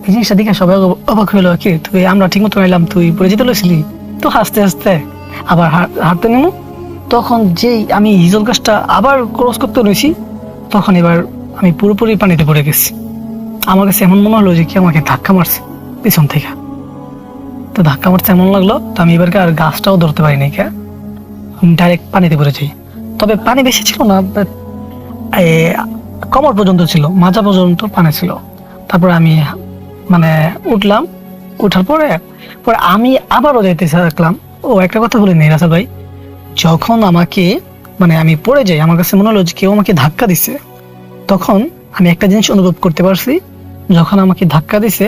এই জিনিসটা দেখে সবাই অবাক হইলো, কি তুই, আমরা ঠিক মতো এলাম, তুই পড়ে যেতে লইছিলি? তো হাসতে হাসতে আবার হাঁটতে নেমো। তখন যেই আমি হিজল গাছটা আবার ক্রস করতে রয়েছি, তখন এবার আমি পুরোপুরি পানিতে পড়ে গেছি। আমার কাছে এমন মনে হলো যে কি আমাকে ধাক্কা মারছে পিছন থেকে। তো ধাক্কা মারছে এমন লাগলো, তো আমি এবারকে আর গাছটাও ধরতে পারিনি, ডাইরেক্ট পানিতে পড়ে যাই। তবে পানি বেশি ছিল না, কমর পর্যন্ত ছিল, মাজা পর্যন্ত পানি ছিল। তারপর আমি মানে উঠলাম, উঠার পরে পরে আমি আবারও যাইতে থাকলাম। ও একটা কথা বলে নেই রাসেল ভাই, যখন আমাকে মানে আমি পড়ে যাই, আমার কাছে মনে হলো যে কেউ আমাকে ধাক্কা দিছে। তখন আমি একটা জিনিস অনুভব করতে পারছি, যখন আমাকে ধাক্কা দিছে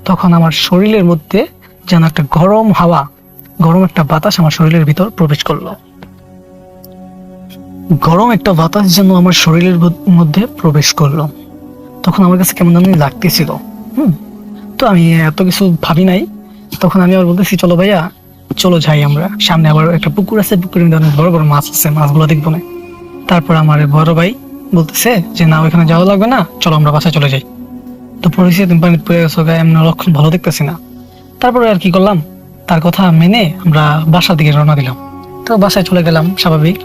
তখন আমার শরীরের মধ্যে যেন একটা গরম হাওয়া, গরম একটা বাতাস আমার শরীরের ভিতর প্রবেশ করলো। গরম একটা বাতাস যেন আমার শরীরের মধ্যে প্রবেশ করলো। তখন আমার কাছে কেমন জানি লাগতেছিল। তো আমি এত কিছু ভাবি নাই। তখন আমি আবার বলতেছি চলো ভাইয়া, চলো যাই আমরা, সামনে আবার একটা পুকুর আছে, পুকুরের মধ্যে অনেক বড় বড় মাছ আছে, মাছগুলো দেখবো না। তারপর আমার বড় ভাই বলতেছে যে না, ওইখানে যাওয়া লাগবে না, চলো আমরা বাসায় চলে যাই। তো পরিস্থিতি তুমি পানিতে পড়ে গেছো, এমন লক্ষণ ভালো দেখতেছি না। তারপরে আর কি করলাম, তার কথা মেনে আমরা বাসার দিকে রওনা দিলাম। তো বাসায় চলে গেলাম স্বাভাবিক।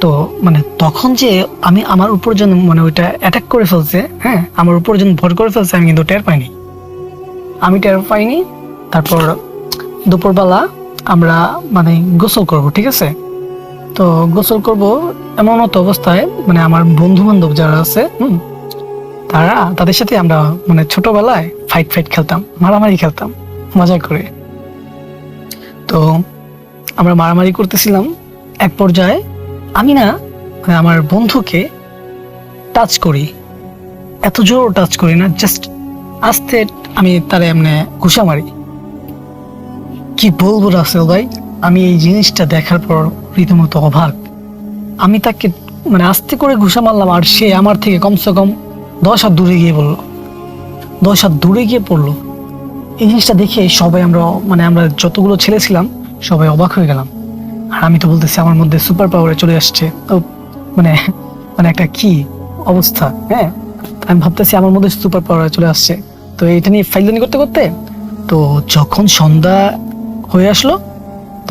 তো মানে তখন যে আমি আমার উপর যেন মানে ওইটা অ্যাটাক করে ফেলছে, হ্যাঁ, আমার উপর যেন ভর করে ফেলছে, আমি কিন্তু টের পাইনি। তারপর দুপুরবেলা আমরা মানে গোসল করব, ঠিক আছে। তো গোসল করব এমন মতো অবস্থায়, মানে আমার বন্ধু বান্ধব যারা আছে, তাদের সাথে আমরা মানে ছোটবেলায় ফাইট খেলতাম, মারামারি খেলতাম মজা করে। তো আমরা মারামারি করতেছিলাম, এক পর্যায়ে আমি না মানে আমার বন্ধুকে টাচ করি, এত জোর টাচ করি না, জাস্ট আস্তে আমি তারে এমনি ঘুষা মারি। কি বলবো রাসেল ভাই, আমি এই জিনিসটা দেখার পর রীতিমতো অবাক। আমি তাকে মানে আস্তে করে ঘুষা মারলাম, আর সে আমার থেকে কমসে কম 10 হাত দূরে গিয়ে পড়লো, 10 হাত দূরে গিয়ে পড়লো। এই জিনিসটা দেখে সবাই আমরা যতগুলো ছেলে ছিলাম সবাই অবাক হয়ে গেলাম। আর আমি তো বলতেছি আমার মধ্যে সুপার পাওয়ারে চলে আসছে, তো মানে মানে একটা কি অবস্থা, হ্যাঁ। আমি ভাবতেছি আমার মধ্যে সুপার পাওয়ারে চলে আসছে। তো এটা নিয়ে ফাইজলামি করতে করতে তো যখন সন্ধ্যা হয়ে আসলো,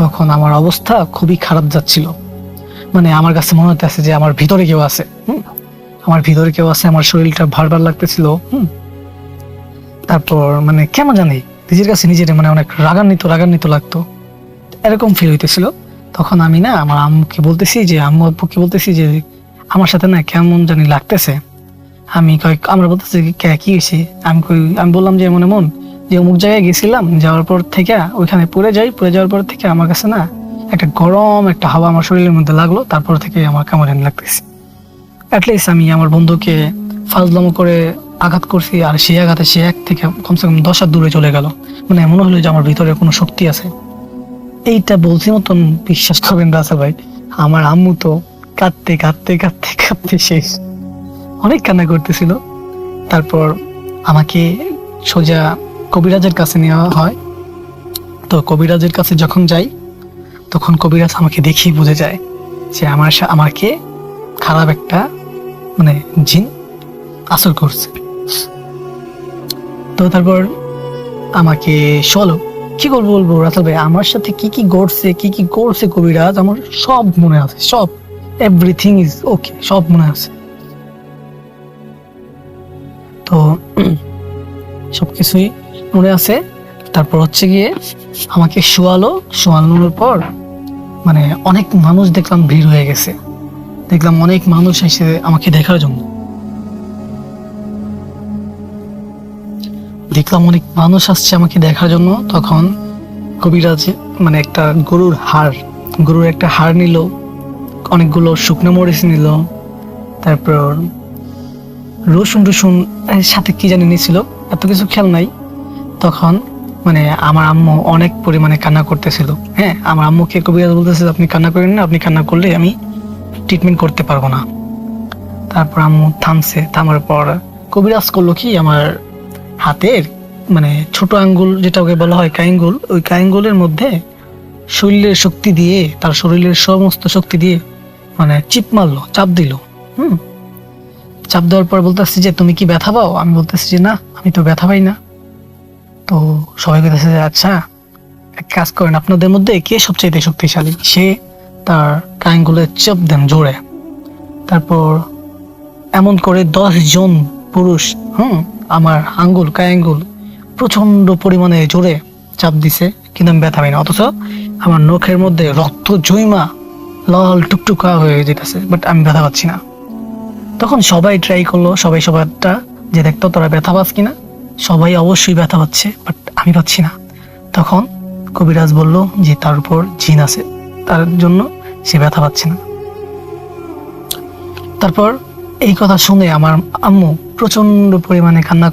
তখন আমার অবস্থা খুবই খারাপ যাচ্ছিল। মানে আমার কাছে মনে হচ্ছে যে আমার ভিতরে কেউ আছে, আমার ভিতরে কেউ আছে, আমার শরীরটা ভার লাগতেছিল। তারপর মানে কেমন জানি নিজের কাছে নিজের মানে অনেক রাগান্বিত লাগতো, এরকম ফিল হইতেছিল। তখন আমি না আমার আম্মুকে বলতেছি যে আমার সাথে না কেমন জানি লাগতেছে। আমরা বলতেছি কি হয়েছে, আমি বললাম যে এমন যে অমুক জায়গায় গেছিলাম, যাওয়ার পর থেকে ওইখানে পড়ে যাওয়ার পর থেকে আমার কাছে না একটা গরম একটা হাওয়া আমার শরীরের মধ্যে লাগলো, তারপর থেকে আমার কেমন জানি লাগতেছে। অ্যাটলিস্ট আমি আমার বন্ধুকে ফাজলামো করে আঘাত করছি, আর সেই আঘাতে সে এক থেকে কমসে কম 10 হাত দূরে চলে গেল। মানে মনে হলো যে আমার ভিতরে কোনো শক্তি আছে। এইটা বলছি মতন বিশ্বাস করবেন রাসেল ভাই, আমার আম্মু তো কাঁদতে শেষ, অনেক কান্না করতেছিল। তারপর আমাকে সোজা কবিরাজের কাছে নেওয়া হয়। তো কবিরাজের কাছে যখন যাই, তখন কবিরাজ আমাকে দেখেই বুঝে যায় যে আমাকে খারাপ একটা মানে জিন আসর করছে। তো তারপর আমাকে কি বলবো রাসেল ভাই, আমার সাথে কি কি ঘটছে, কি কি করছে কবিরাজ, আমার সব মনে আছে, সব, এভরিথিং ইজ ওকে, সব মনে আছে। তো সবকিছুই মনে আছে। তারপর হচ্ছে গিয়ে আমাকে শোয়ানোর পর মানে অনেক মানুষ দেখলাম ভিড় হয়ে গেছে, দেখলাম অনেক মানুষ এসে আমাকে দেখার জন্য, দেখলাম অনেক মানুষ আসছে আমাকে দেখার জন্য। তখন কবিরাজ মানে একটা গরুর একটা হাড় নিল, অনেকগুলো শুকনো মরিচ নিল, তারপর রসুন সাথে কি জানি নিয়েছিল, এত কিছু খেয়াল নাই। তখন মানে আমার আম্মু অনেক পরিমাণে কান্না করতেছিল। হ্যাঁ, আমার আম্মুকে কবিরাজ বলতেছে আপনি কান্না করেন না, আপনি কান্না করলে আমি ট্রিটমেন্ট করতে পারবো না। তারপর আম্মু থামার পর কবিরাজ করলো কি, আমার হাতের মানে ছোট আঙ্গুল যেটাকে বলা হয় কাইঙ্গুল, ওই কাইঙ্গুলের মধ্যে শরীরের শক্তি দিয়ে, তার শরীরের সমস্ত শক্তি দিয়ে মানে চাপ দিল। চাপ দেওয়ার পর বলতেছে যে তুমি কি ব্যথা পাও? আমি বলতেছি যে না, আমি তো ব্যথা পাই না। তো সবাই বলতেছে যে আচ্ছা এক কাজ করেন, আপনাদের মধ্যে কে সবচাইতে শক্তিশালী, সে তার কাইঙ্গুলে চাপ দেন জোরে। তারপর এমন করে 10 জন পুরুষ আমার কাইঙ্গুল প্রচন্ড পরিমাণে জোরে চাপ দিছে, কিন্তু আমি ব্যথা পাই না। অথচ আমার নখের মধ্যে রক্ত জৈমা লাল টুকটুকা হয়ে যেতেছে, বাট আমি ব্যথা পাচ্ছি না। তখন সবাই ট্রাই করলো, সবাই সবারটা যে দেখতো তোরা ব্যথা পাস কিনা। সবাই অবশ্যই ব্যথা পাচ্ছে, বাট আমি পাচ্ছি না। তখন কবিরাজ বলল যে তার উপর জিন আছে, তার জন্য সে ব্যথা পাচ্ছে না। তারপর এই কথা শুনে আমার আম্মু প্রচন্ড পরিমাণে কান্না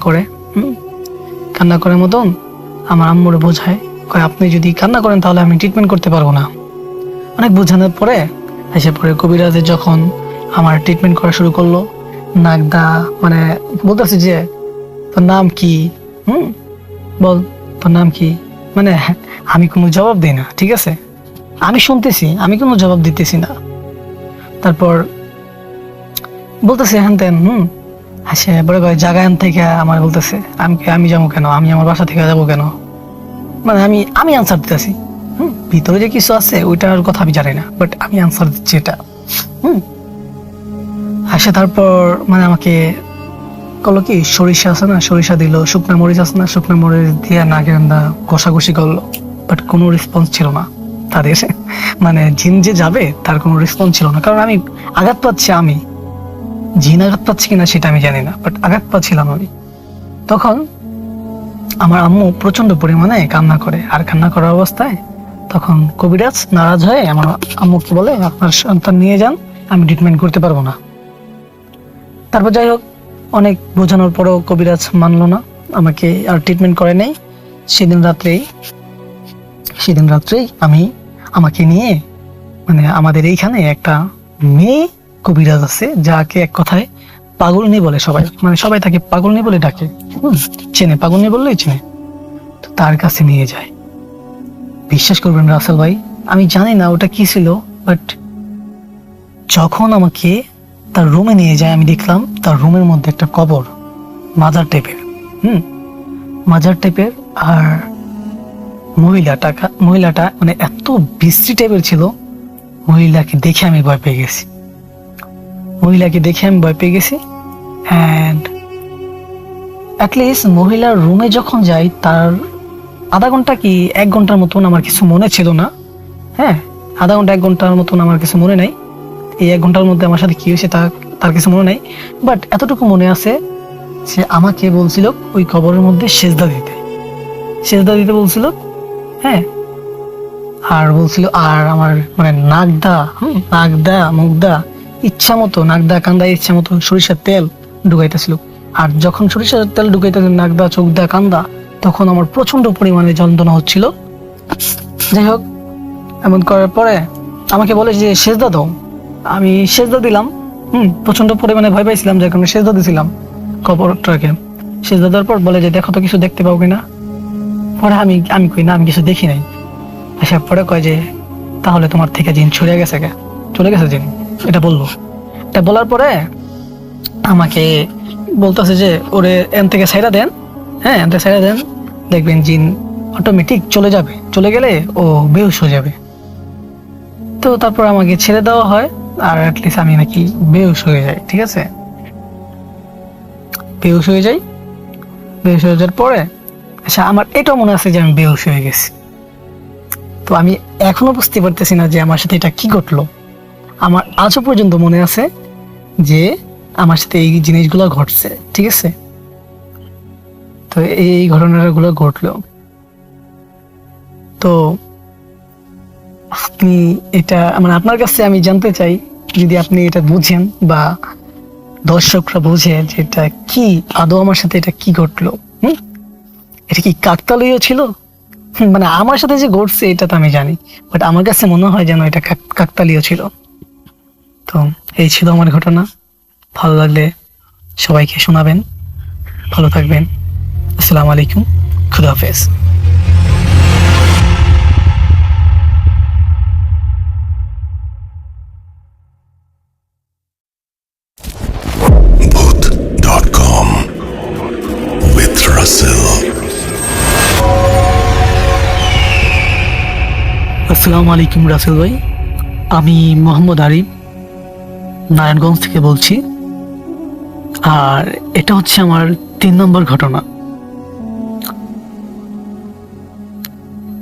করে মতন আমার আম্মুরে বোঝায়, কয় আপনি যদি কান্না করেন তাহলে আমি ট্রিটমেন্ট করতে পারবো না। অনেক বোঝানোর পরে এসে পরে কবিরাজে যখন আমার ট্রিটমেন্ট করা শুরু করলো, নাগদা মানে বলতেছে যে তোর নাম কি, বল তোর নাম কি, মানে আমি কোনো জবাব দিই না, ঠিক আছে, আমি শুনতেছি, আমি কোনো জবাব দিতেছি না। তারপর বলতেছে হ্যান তেন হাসে বড় ভাই জায়গায় থেকে আমার বলতেছে আমি যাবো কেন, আমি আমার বাসা থেকে যাবো কেন, মানে আমি আনসার দিতেছি। ভিতরে যে কিছু আছে ওইটার কথা আমি জানি না, বাট আমি আনসার দিচ্ছি এটা। হাসে তারপর মানে আমাকে করলো কি, সরিষা আছে না, সরিষা দিল, শুকনা মরিচ আছে না, শুকনা মরিচ দিয়ে নাগেন্দা ঘষাঘষি করলো, বাট কোনো রেসপন্স ছিল না তাদের। মানে জিন যে যাবে তার কোনো রেসপন্স ছিল না, কারণ আমি আঘাত পাচ্ছি, আমি জিন আঘাত পাচ্ছি কিনা সেটা আমি জানি না, বাট আঘাত পাচ্ছিলাম আমি। তখন আমার আম্মু প্রচন্ড পরিমাণে কান্না করে, আর কান্না করার অবস্থায় তখন কবিরাজ নারাজ হয়ে আমার আম্মুকে বলে আপনার সন্তান নিয়ে যান, আমি ট্রিটমেন্ট করতে পারবো না। তারপর যাই হোক অনেক বোঝানোর পরেও কবিরাজ মানলো না, আমাকে আর ট্রিটমেন্ট করে নেই। সেদিন রাত্রেই আমাকে নিয়ে মানে আমাদের এইখানে একটা মেয়ে কবিরাজ আছে, যাকে এক কথায় পাগলনি বলে সবাই, মানে সবাই তাকে পাগলনি বলে ডাকে, চেনে, পাগলনি বললেই চেনে। তো তার কাছে নিয়ে যায়। বিশ্বাস করবেন রাসেল ভাই, আমি জানি না ওটা কি ছিল, বাট যখন আমাকে তার রুমে নিয়ে যায় আমি দেখলাম তার রুমের মধ্যে একটা কবর, মাজার টাইপের। আর মহিলাটা মানে এত বিশ্রী টাইপের ছিল, মহিলাকে দেখে আমি ভয় পেয়ে গেছি। অ্যান্ড অ্যাটলিস্ট মহিলার রুমে যখন যাই তার আধা ঘন্টা কি 1 ঘন্টার মতন আমার কিছু মনে ছিল না। হ্যাঁ, আধা ঘন্টা 1 ঘন্টার মতন আমার কিছু মনে নাই। এই 1 ঘন্টার মধ্যে আমার সাথে কি হয়েছে তার কিছু মনে নাই, বাট এতটুকু মনে আছে সে আমাকে বলছিল ওই কবরের মধ্যে সেজদা দিতে বলছিল। হ্যাঁ, আর বলছিল, আর আমার মানে মুগদা ইচ্ছা মতো, নাগদা কান্দা ইচ্ছা মতো সরিষার তেল ঢুকাইতেছিল। আর যখন সরিষার তেল ঢুকাইতেছিল নাগদা চোখদা কান্দা, তখন আমার প্রচন্ড পরিমাণে যন্ত্রণা হচ্ছিল। যাই হোক এমন করার পরে আমাকে বলে যে সেজদা দাও, আমি সেজদা দিলাম। প্রচন্ড পরিমাণে ভয় পাইছিলাম, যার কারণে সেজদা দিছিলাম কবরটাকে। সেজদা দেওয়ার পর বলে যে দেখো তো কিছু দেখতে পাও কিনা। পরে আমি কই না, আমি কিছু দেখি নাই। আচ্ছা, পরে কয় যে তাহলে তোমার থেকে জিন চলে গেছে জিন, এটা বললো। এটা বলার পরে আমাকে বলতেছে যে ওরে এন থেকে সাইরা দেন, দেখবেন জিন অটোমেটিক চলে গেলে ও বেহুশ হয়ে যাবে। তো তারপর আমাকে ছেড়ে দেওয়া হয়, আর অ্যাটলিস্ট আমি নাকি বেহুশ হয়ে যাই। ঠিক আছে, বেহুশ হয়ে যাওয়ার পরে আচ্ছা আমার এটাও মনে আছে যে আমি বেহুশ হয়ে গেছি। তো আমি এখনো বুঝতে পারতেছি না যে আমার সাথে এটা কি ঘটলো। আমার আজও পর্যন্ত মনে আছে যে আমার সাথে এই জিনিসগুলো ঘটছে। ঠিক আছে, তো এই ঘটনাগুলো ঘটলো। তো আপনি এটা মানে আপনার কাছে আমি জানতে চাই, যদি আপনি এটা বুঝেন বা দর্শকরা বুঝে যে এটা কি আদৌ আমার সাথে এটা কি ঘটলো, এটা কি কাকতালীয় ছিল? মানে আমার সাথে যে ঘটছে এটা তো আমি জানি, বাট আমার কাছে মনে হয় যেন এটা কাকতালীয় ছিল। তো এই ছিল আমার ঘটনা। ভালো লাগলে সবাইকে শোনাবেন। ভালো থাকবেন। আসসালামু আলাইকুম, খুদা হাফেজ। Booth.com with Russell. আসসালামু আলাইকুম রাসেল ভাই, আমি মোহাম্মদ আরিফ নারায়ণগঞ্জ থেকে বলছি। আর এটা হচ্ছে আমার 3 নম্বর ঘটনা।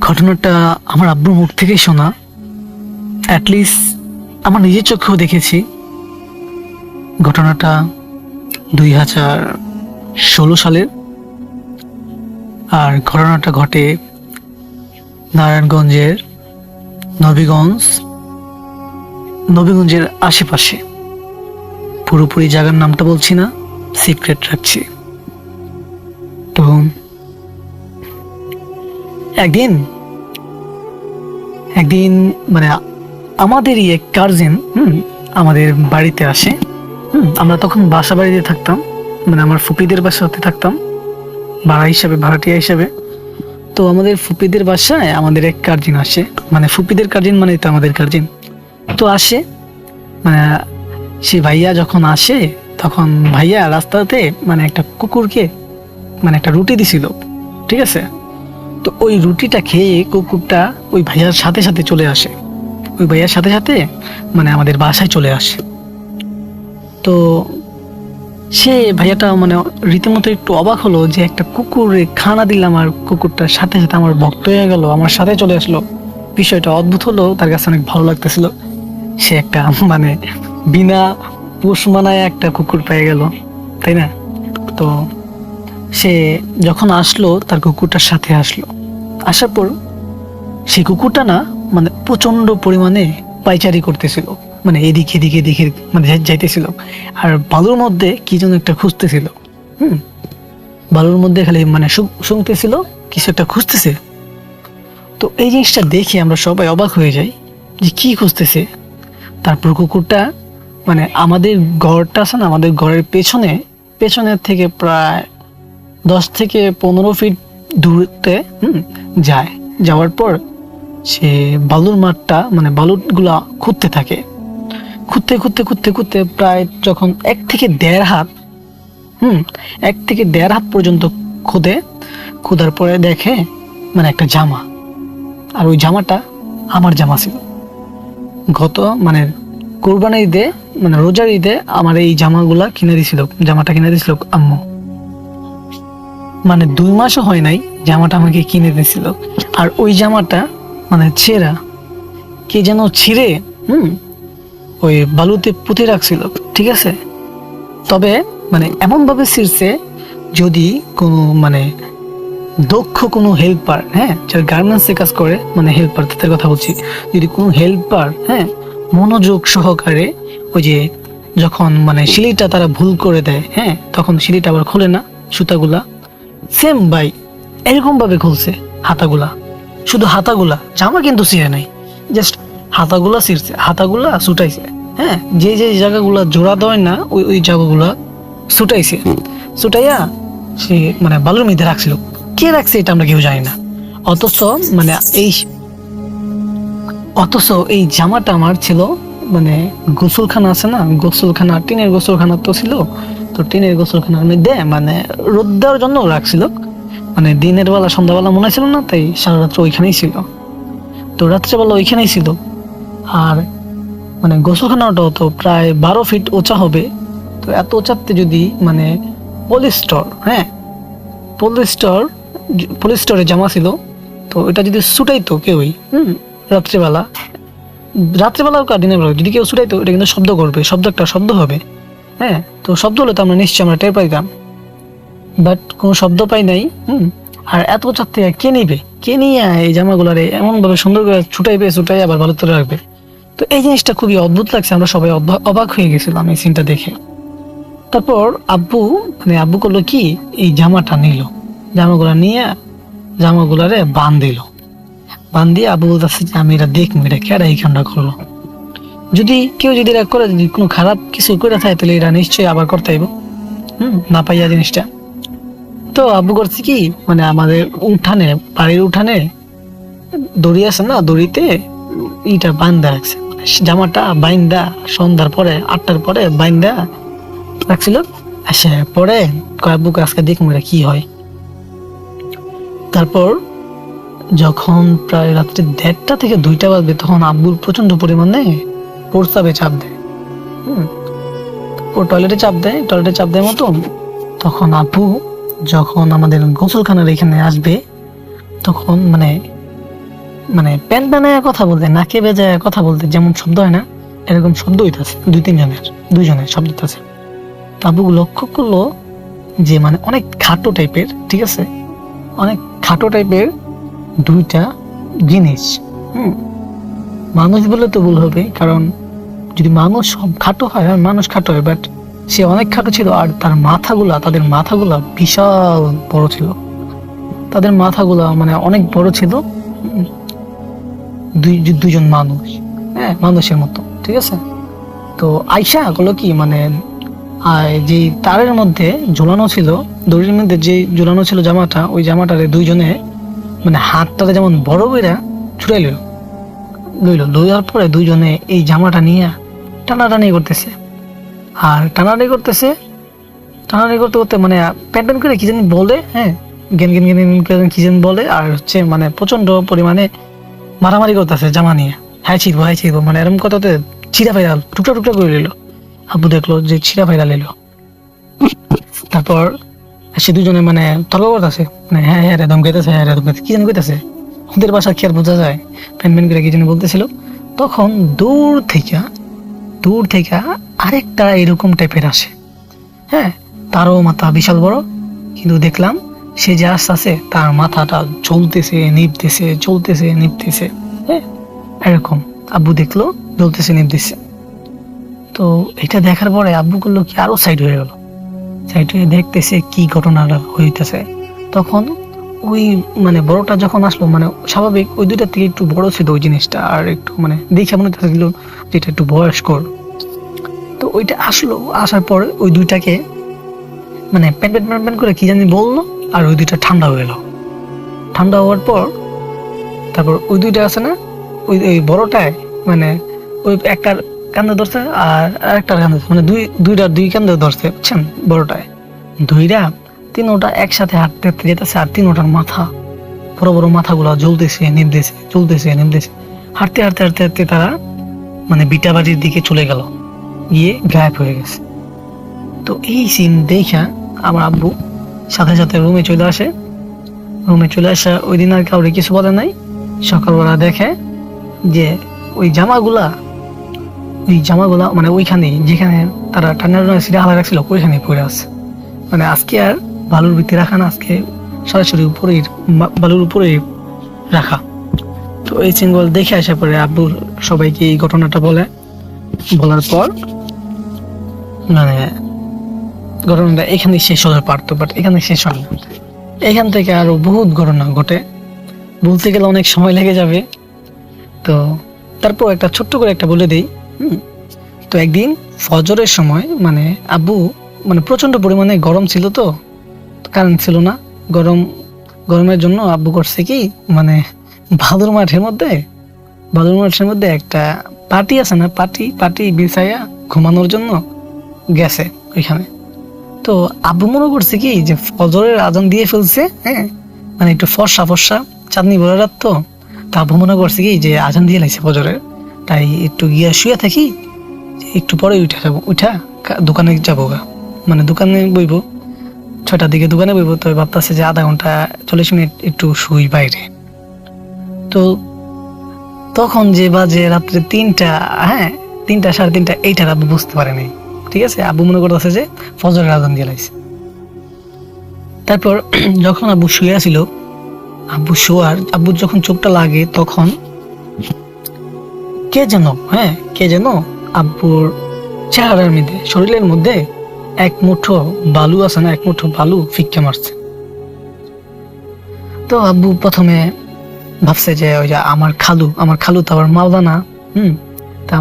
ঘটনাটা আমার আব্বুর মুখ থেকে শোনা, অ্যাটলিস্ট আমার নিজের চোখেও দেখেছি। ঘটনাটা 2016 সালের, আর ঘটনাটা ঘটে নারায়ণগঞ্জের নবীগঞ্জের আশেপাশে। পুরোপুরি জায়গার নামটা বলছি না, সিক্রেট রাখছি। তো একদিন মানে আমাদেরই এক কাজিন আমাদের বাড়িতে আসে। আমরা তখন বাসা বাড়িতে থাকতাম, মানে আমার ফুপিদের বাসাতে থাকতাম ভাড়াটিয়া হিসাবে। তো আমাদের ফুপিদের বাসায় আমাদের এক কাজিন আসে, মানে ফুপিদের কাজিন মানে তো আমাদের কাজিন। তো আসে মানে সে ভাইয়া যখন আসে তখন ভাইয়া রাস্তাতে মানে একটা কুকুরকে মানে একটা রুটি দিছিল। ঠিক আছে, তো ওই রুটিটা খেয়ে কুকুরটা ওই ভাইয়ার সাথে সাথে চলে আসে, মানে আমাদের বাসায় চলে আসে। তো সে ভাইয়াটা মানে রীতিমতো একটু অবাক হলো যে একটা কুকুরে খানা দিলাম আর কুকুরটার সাথে সাথে আমার ভক্ত হয়ে গেল, আমার সাথে চলে আসলো। বিষয়টা অদ্ভুত হলো, তার কাছে অনেক ভালো লাগতেছিল। সে একটা মানে বিনা পোষ মানায় একটা কুকুর পেয়ে গেল, তাই না? তো সে যখন আসলো তার কুকুরটার সাথে আসার পর সেই কুকুরটা না মানে প্রচন্ড পরিমাণে পাইচারি করতেছিল, মানে এদিকে মানে যাইতেছিল, আর বালুর মধ্যে কি যেন একটা খুঁজতেছিল। বালুর মধ্যে খালি মানে শুনতেছিল কিছু একটা খুঁজতেছে। তো এই জিনিসটা দেখে আমরা সবাই অবাক হয়ে যাই যে কি খুঁজতেছে। তারপর কুকুরটা মানে আমাদের ঘরটা আছে না, আমাদের ঘরের পেছনের থেকে প্রায় 10 থেকে 15 ফিট দূরতে যাওয়ার পর সে বালুর মাঠটা মানে বালুগুলা খুঁজতে থাকে। খুঁজতে প্রায় যখন 1 থেকে 1.5 হাত 1 থেকে 1.5 হাত পর্যন্ত খোদার পরে দেখে মানে একটা জামা, আর ওই জামাটা আমার জামা ছিল। গত মানে কোরবানির ঈদে মানে রোজার ঈদে আমার এই জামাটা কিনে দিয়েছিল আম্মু। মানে 2 মাসও হয় নাই জামাটা আমাকে কিনে দিয়েছিল। আর ওই জামাটা মানে ছেঁড়া, কে যেন ছিঁড়ে ওই বালুতে পুঁতে রাখছিল। ঠিক আছে, তবে মানে এমন ভাবে ছিঁড়ছে যদি কোনো মানে দক্ষ কোনো হেল্পার, যারা গার্মেন্টসে কাজ করে, মানে হেল্পার তাদের কথা বলছি, যদি কোনো হেল্পার মনোযোগ সহকারে ওই যে যখন মানে সিলিটা তারা ভুল করে দেয়, তখন সিলিটা আবার খোলে না, সুতাগুলা সেম বাই এরকম ভাবে খুলছে হাতাগুলা, শুধু হাতাগুলা, জামা কিন্তু ছিঁড়ে নাই, জাস্ট হাতাগুলা ছিঁড়ছে, হাতাগুলা ছুটাইছে। যে জায়গাগুলা জোড়া দেয় না ওই জায়গাগুলা ছুটাইয়া সে মানে বালুর মধ্যে রাখছিল। কে রাখছে এটা আমরা কেউ জানি না। অথচ এই জামাটা আমার ছিল মানে গোসলখানা আছে না, গোসলখানা, টিনের গোসলখানা তো ছিল। তো টিনের গোসলখানার মধ্যে মানে রোদ দেওয়ার জন্য রাখছিল, মানে দিনের বেলা সন্ধ্যাবেলা মনে ছিল না, তাই সারা রাত্র ওইখানেই ছিল। তো রাত্রেবেলা ওইখানেই ছিল। আর মানে গোসলখানাটাও তো প্রায় 12 ফিট উঁচা হবে। তো এত উঁচাতে যদি মানে পলিস্টর, হ্যাঁ পলিস্টরে জামা ছিল, তো এটা যদি ছুটাইতো কেউই রাত্রেবেলা হোক আর দিনের বেলা যদি কেউ ছুটাইতো, এটা কিন্তু শব্দ করবে, শব্দ হবে। হ্যাঁ, তো শব্দ হলে তো আমরা নিশ্চয়ই আমরা টের পাইতাম, বাট কোনো শব্দ পাই নাই। আর এত উঁচার থেকে কে নিয়ে এই জামাগুলারে এমন ভাবে সুন্দর করে ছুটাই আবার ভালো করে রাখবে। তো এই জিনিসটা খুবই অদ্ভুত লাগছে, আমরা সবাই অবাক হয়ে গেছিলাম এই সিনটা দেখে। তারপর আব্বু করলো কি, এই জামাটা নিল, জামাগুলা নিয়ে জামাগুলারে বান দিয়ে আব্বু বলতেছে যে আমি এটা দেখবো, এটা কেডা এই কামটা করলো। কেউ যদি এরা করে, যদি কোনো খারাপ কিছু করে থাকে, তাহলে এরা নিশ্চয়ই আবার করতে আইব, না পাইয়া জিনিসটা। তো আব্বু করছে কি, মানে আমাদের বাড়ির উঠানে দড়ি আছে না, দড়িতে ইটা বান্ধা রাখছে, জামাটা বাইন্দা সন্ধ্যার পরে 8টার পরে বাইন্দা রাখছিল। আসে পরে আব্বুকে আজকে দেখবো এটা কি হয়। তারপর যখন প্রায় রাত্রি 1:30 থেকে 2টা বাজবে, তখন আব্বুর প্রচন্ড পরিমাণে প্রস্রাবে চাপ দেয়। ও টয়লেটে চাপ দেয় মতো। তখন আব্বু যখন আমাদের গোসলখানার এখানে আসবে, তখন মানে প্যান প্যানায় কথা বলতে, নাকে বেজায় কথা বলতে যেমন শব্দ হয় না, এরকম শব্দ হইতেছে দুইজনের শব্দ হইতেছে। আব্বু লক্ষ্য করলো যে মানে অনেক খাটো টাইপের, ঠিক আছে, অনেক খাটো টাইপের দুইটা জিনিস। মানুষ বলে তো ভুল হবে, কারণ যদি মানুষ খাটো হয়, মানুষ খাটো হয়, বাট সে অনেক খাটো ছিল। আর তাদের মাথাগুলা বিশাল বড় ছিল, তাদের মাথাগুলা মানে অনেক বড় ছিল। দুইজন মানুষ, হ্যাঁ, মানুষের মতো, ঠিক আছে। তো আয়শা গুলো কি মানে যে তারের মধ্যে ঝোলানো ছিল, দড়ির মধ্যে যে ঝোলানো ছিল জামাটা, ওই জামাটারে দুইজনে মানে হাতটারে যেমন বড় করে ছুটাই লইয়ার পরে দুইজনে এই জামাটা নিয়ে টানাটানি করতেছে। আর টানাটানি করতে করতে মানে প্যান করে কি জানি বলে, হ্যাঁ, গেন কি জানি বলে। আর হচ্ছে মানে প্রচন্ড পরিমাণে মারামারি করতেছে জামা নিয়ে, হ্যাঁ ছিড়বো মানে এরকম কথাতে ছিঁড়া ফেরা টুকরা করে নিল। আব্বু দেখলো যে ছিঁড়া ফেরা নিল। তারপর সে দুজনে মানে তর্ক করতেছে, মানে হ্যাঁ রে ধমকাইতেছে, কি জানি কইতেছে, ওদের বাসা কি আর বোঝা যায়, প্যান করে কি জানি বলতেছিল। তখন দূর থেকে আরেকটা এরকম টাইপের আসে, হ্যাঁ, তারও মাথা বিশাল বড়, কিন্তু দেখলাম সে যে আসতেছে তার মাথাটা চলতেছে নিপতেছে, হ্যাঁ, এরকম। আব্বু দেখলো জ্বলতেছে নিপতেছে। তো এটা দেখার পরে আব্বু করলো কি, আরো সাইড হয়ে দেখতেছে কি ঘটনাটা হইতেছে। তখন ওই মানে বড়টা যখন আসলো, মানে স্বাভাবিক ওই দুইটার থেকে একটু বড় ছিল ওই জিনিসটা, আর একটু মানে দেখে মনে হচ্ছিল যেটা একটু বয়স্কর। তো ওইটা আসার পর ওই দুইটাকে মানে প্যান করে কি জানি বললো, আর ওই দুইটা ঠান্ডা হওয়ার পর তারপর ওই দুইটা আছে না, ওই বড়টায় মানে ওই একটার কান্দে ধরছে আর আরেকটার কান্দে, মানে দুই কান্দে ধরছে, বুঝছেন, বড়টায় দুইটা তিনোটা একসাথে হাঁটতে যেতেছে। আর তিনোটার মাথা, বড় মাথাগুলা জ্বলতেছে নিমতেছে। হাঁটতে তারা মানে বিটা বাড়ির দিকে চলে গেল, গিয়ে গায়েব হয়ে গেছে। তো এই সিন দেখা আমার আব্বু সাথে রুমে চলে আসা ওই দিন আর কাউরে কিছু বলে নাই। সকালবেলা দেখে যে ওই জামাগুলা মানে ওইখানে যেখানে তারা ঠান্ডা সিটে হালা রাখছিল ওইখানে পড়ে আছে। মানে আজকে আর বালুর ভিতরে রাখা না, আজকে সরাসরি বালুর উপরে রাখা। তো এই সিনগুলো দেখে আসার পরে আব্বুর সবাইকে এই ঘটনাটা বলার পর মানে ঘটনাটা এখানে শেষ হতে পারতো, বাট এখানে শেষ হয় না। এখান থেকে আরো বহুত ঘটনা ঘটে, বলতে গেলে অনেক সময় লেগে যাবে। তো তারপর একটা ছোট্ট করে একটা বলে দিই। তো একদিন ফজরের সময় মানে আব্বু মানে প্রচন্ড পরিমাণে গরম ছিল, তো কারেন্ট ছিল না, গরমের জন্য আব্বু করছে কি, মানে বালুর মাঠের মধ্যে একটা পার্টি আছে না, পার্টি বিছাইয়া ঘুমানোর জন্য গেছে ওইখানে। তো আব্বু মনে করছে কি যে ফজরের আজান দিয়ে ফেলছে, হ্যাঁ, মানে একটু ফর্সা ফর্সা, চাঁদনি ভরা রাত তো। তা আব্বু মনে করছে কি যে আজান দিয়ে লাগছে ফজরের, তাই একটু গিয়া শুয়ে থাকি, একটু পরে উঠে যাবো, দোকানে যাবো গা, মানে দোকানে বইবো 6টার দিকে দোকানে বইবো। তো ভাবতেছে যে আধা ঘন্টা 40 মিনিট একটু শুই বাইরে। তো তখন যে বাজে রাত্রে 3টা, হ্যাঁ 3টা 3:30, এইটার আব্বু বুঝতে পারেনি। ঠিক আছে, আব্বু মনে করতেছে যে ফজরের আজান দিয়ে লাগছে। তারপর যখন আব্বু শুয়ে আছিল, আব্বুর যখন চোখটা লাগে তখন কে যেন আব্বুর চেহারার মধ্যে, শরীরের মধ্যে এক মুঠো বালু আছে না, এক মুঠো বালু ফিক্কে মারছে। তো আব্বু প্রথমে ভাবছে যে ওই যে আমার খালু তো আবার মালদা না, তা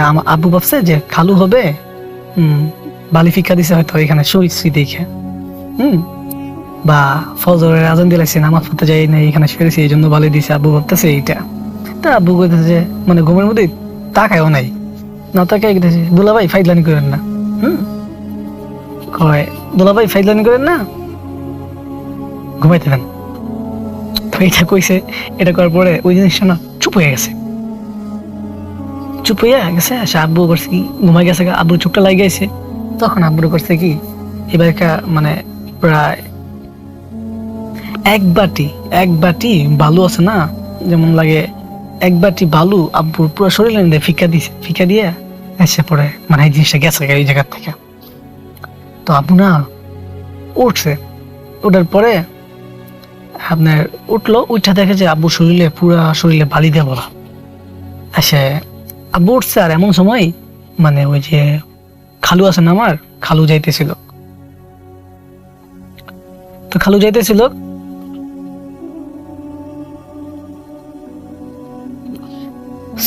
আমার আব্বু ভাবছে যে খালু হবে, বালি ফিক্কা দিছে হয়তো এখানে শুয়েছি দেখে, বা ফজরের আজান দিয়ে লাগছে, নামাজ পড়তে যাই না, এখানে শুয়েছি এই জন্য বালি দিছে, আব্বু ভাবতেছে এইটা। তা আব্বু কইতেছে যে মানে ঘুমের মধ্যে তাকায়ও নাই, না তাকাই গেছে, দুলাভাই ফাইজলামি করেন না, কয় দুলাভাই ফাইজলামি করেন না, ঘুমাইতে দেন। তো এটা কইছে, এটা করার পরে ওই জিনিসটা না চুপ হয়ে গেছে। আচ্ছা আব্বু করছে কি ঘুমাই গেছে, আব্বুর চোখটা লাগে গেছে। তখন আব্বু করছে কি এবার মানে প্রায় এক বাটি বালু আছে না, যেমন লাগে এক বাটি বালু আব্বুর পুরো শরীরের মধ্যে ফিকা দিয়ে এসে পড়ে, মানে এই জিনিসটা গেছে এই জায়গার থেকে। তো আব্বু না উঠছে, ওঠার পরে আপনার উঠা দেখে যে আব্বু পুরা শরীরে বালি দিয়ে ভরা। এসে আব্বু উঠছে, আর এমন সময় মানে ওই যে খালু আছে না, আমার খালু যাইতেছিল। তো খালু যাইতেছিল,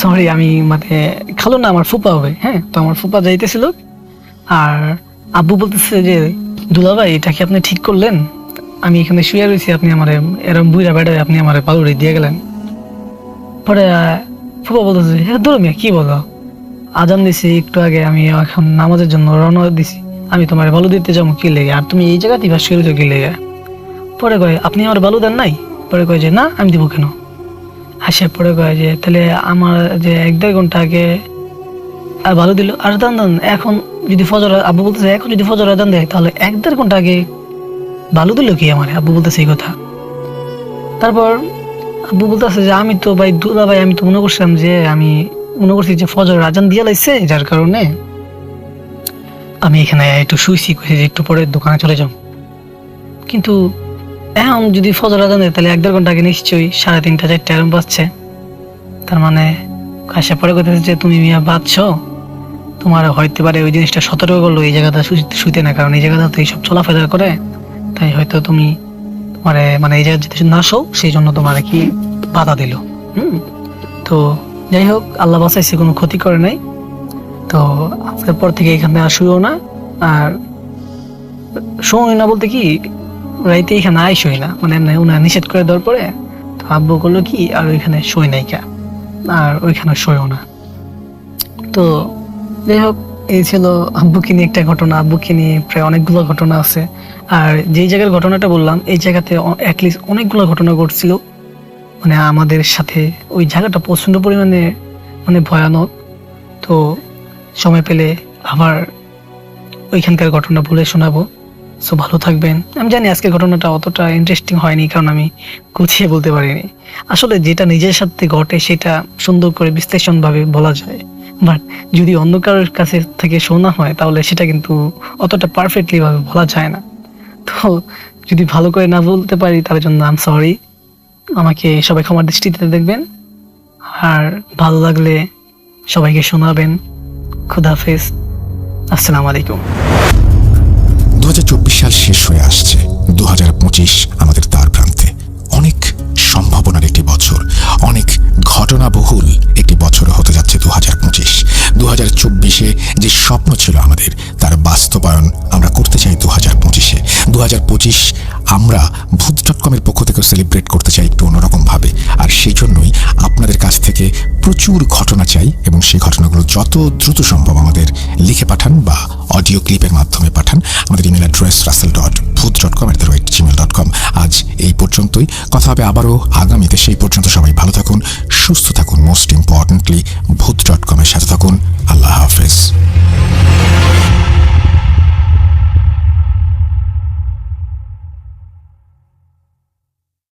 সরি আমি মানে খালু না, আমার ফুপা হবে, হ্যাঁ। তো আমার ফুপা যাইতেছিল, আর আব্বু বলতেছে যে দুলাভাই এটা কি আপনি ঠিক করলেন? আমি এখানে শুয়ে রয়েছি, আপনি আমার এরকম বুইরা বেড়ায় আপনি আমার বালুরে দিয়ে গেলেন। পরে ফুপা বলতেছে হ্যাঁ ধর্মিয়া কি বলো, আজান দিছি একটু আগে, আমি এখন নামাজের জন্য রওনা দিছি, আমি তোমার বালু দিতে যাবো কি লেগে, আর তুমি এই জায়গাতেই বাস করেছো কি লেগে? পরে কয় আপনি আমার বালু দেন নাই? পরে কয় যে না আমি দিব কেন? আসে পরে কয় যে তাহলে আমার যে 1-1.5 ঘন্টা আগে বালু দিল, আর দান এখন যদি ফজর, আব্বু বলতেছে এখন যদি ফজর আজান দেয় তাহলে 1-1.5 ঘন্টা আগে বালু দিল কি আমার? আব্বু বলতেছে এই কথা। তারপর আব্বু বলতেছে যে আমি তো ভাই দুলা ভাই, আমি তো মনে করছিলাম যে আমি মনে করছি যে ফজর আজান দিয়ে লাগছে, যার কারণে আমি এখানে একটু শুইছি, কইছি যে একটু পরে দোকানে চলে যাও। কিন্তু এখন যদি ফজর আজান দেয় তাহলে 1-1.5 ঘন্টা আগে নিশ্চয়ই 3:30-4টা এরকম বাজছে। তার মানে আসে পরে কথা যে তুমি মিয়া বাঁচছো, তোমার হইতে পারে ওই জিনিসটা সতর্ক করলো এই জায়গাটা শুইতে না, কারণ এই জায়গাটা তো এইসব চলাফেরা করে, তাই হয়তো তুমি তোমার মানে এই জায়গায় যেতে না শো, সেই জন্য তোমার কি বাধা দিল। তো যাই হোক, আল্লাহ বাঁচাইছে, কোনো ক্ষতি করে নাই। তো আজকের পর থেকে এখানে আর শুইও না, আর শোই না বলতে কি রাইতে এখানে শোই না, মানে ওনার নিষেধ করে দেওয়ার পরে তো আব্বু করলো কি আর ওইখানে শোয় নাই কা, আর ওইখানে শোয়ও না। তো যাই হোক, এই ছিল আব্বুকে নিয়ে একটা ঘটনা। আব্বুকে নিয়ে প্রায় অনেকগুলো ঘটনা আছে, আর যেই জায়গার ঘটনাটা বললাম এই জায়গাতে অ্যাটলিস্ট অনেকগুলো ঘটনা ঘটছিল, মানে আমাদের সাথে। ওই জায়গাটা প্রচন্ড পরিমাণে মানে ভয়ানক। তো সময় পেলে আবার ওইখানকার ঘটনা বলে শোনাবো। সো ভালো থাকবেন। আমি জানি আজকের ঘটনাটা অতটা ইন্টারেস্টিং হয়নি, কারণ আমি গুছিয়ে বলতে পারিনি। আসলে যেটা নিজের সাথে ঘটে সেটা সুন্দর করে বিশ্লেষণভাবে বলা যায়, বাট যদি অন্য কারোর কাছে থেকে শোনা হয় তাহলে সেটা কিন্তু অতটা পারফেক্টলি ভাবে বলা যায় না। তো যদি ভালো করে না বলতে পারি তার জন্য আই এম সরি, আমাকে সবাই ক্ষমার দৃষ্টিতে দেখবেন, আর ভালো লাগলে সবাইকে শোনাবেন। খুদাহাফেজ, আসসালামু আলাইকুম। 2024 সাল শেষ হয়ে আসছে, 2025 আমাদের দ্বার প্রান্তে। অনেক সম্ভাবনার একটি বছর, অনেক ঘটনাবহুল একটি বছর হতে যাচ্ছে 2025। 2024-এ যে স্বপ্ন ছিল আমাদের, তার বাস্তবায়ন আমরা করতে চাই 2025-এ। 2025 আমরা ভূত.com-এর পক্ষ থেকে সেলিব্রেট করতে চাই একটু অন্যরকম ভাবে, আর সেই জন্যই আপনাদের কাছ থেকে প্রচুর ঘটনা চাই, এবং সেই ঘটনাগুলো যত দ্রুত সম্ভব আমাদের লিখে পাঠান বা অডিও ক্লিপের মাধ্যমে পাঠান। আমাদের ইমেল অ্যাড্রেস russell.bhutan bhuth.com@gmail.com। আজ এই পর্যন্তই, কথা হবে আবারও আগামীতে। সেই পর্যন্ত সবাই ভালো থাকুন, সুস্থ থাকুন, মোস্ট ইম্পর্টেন্টলি ভূত.com-এর সাথে থাকুন।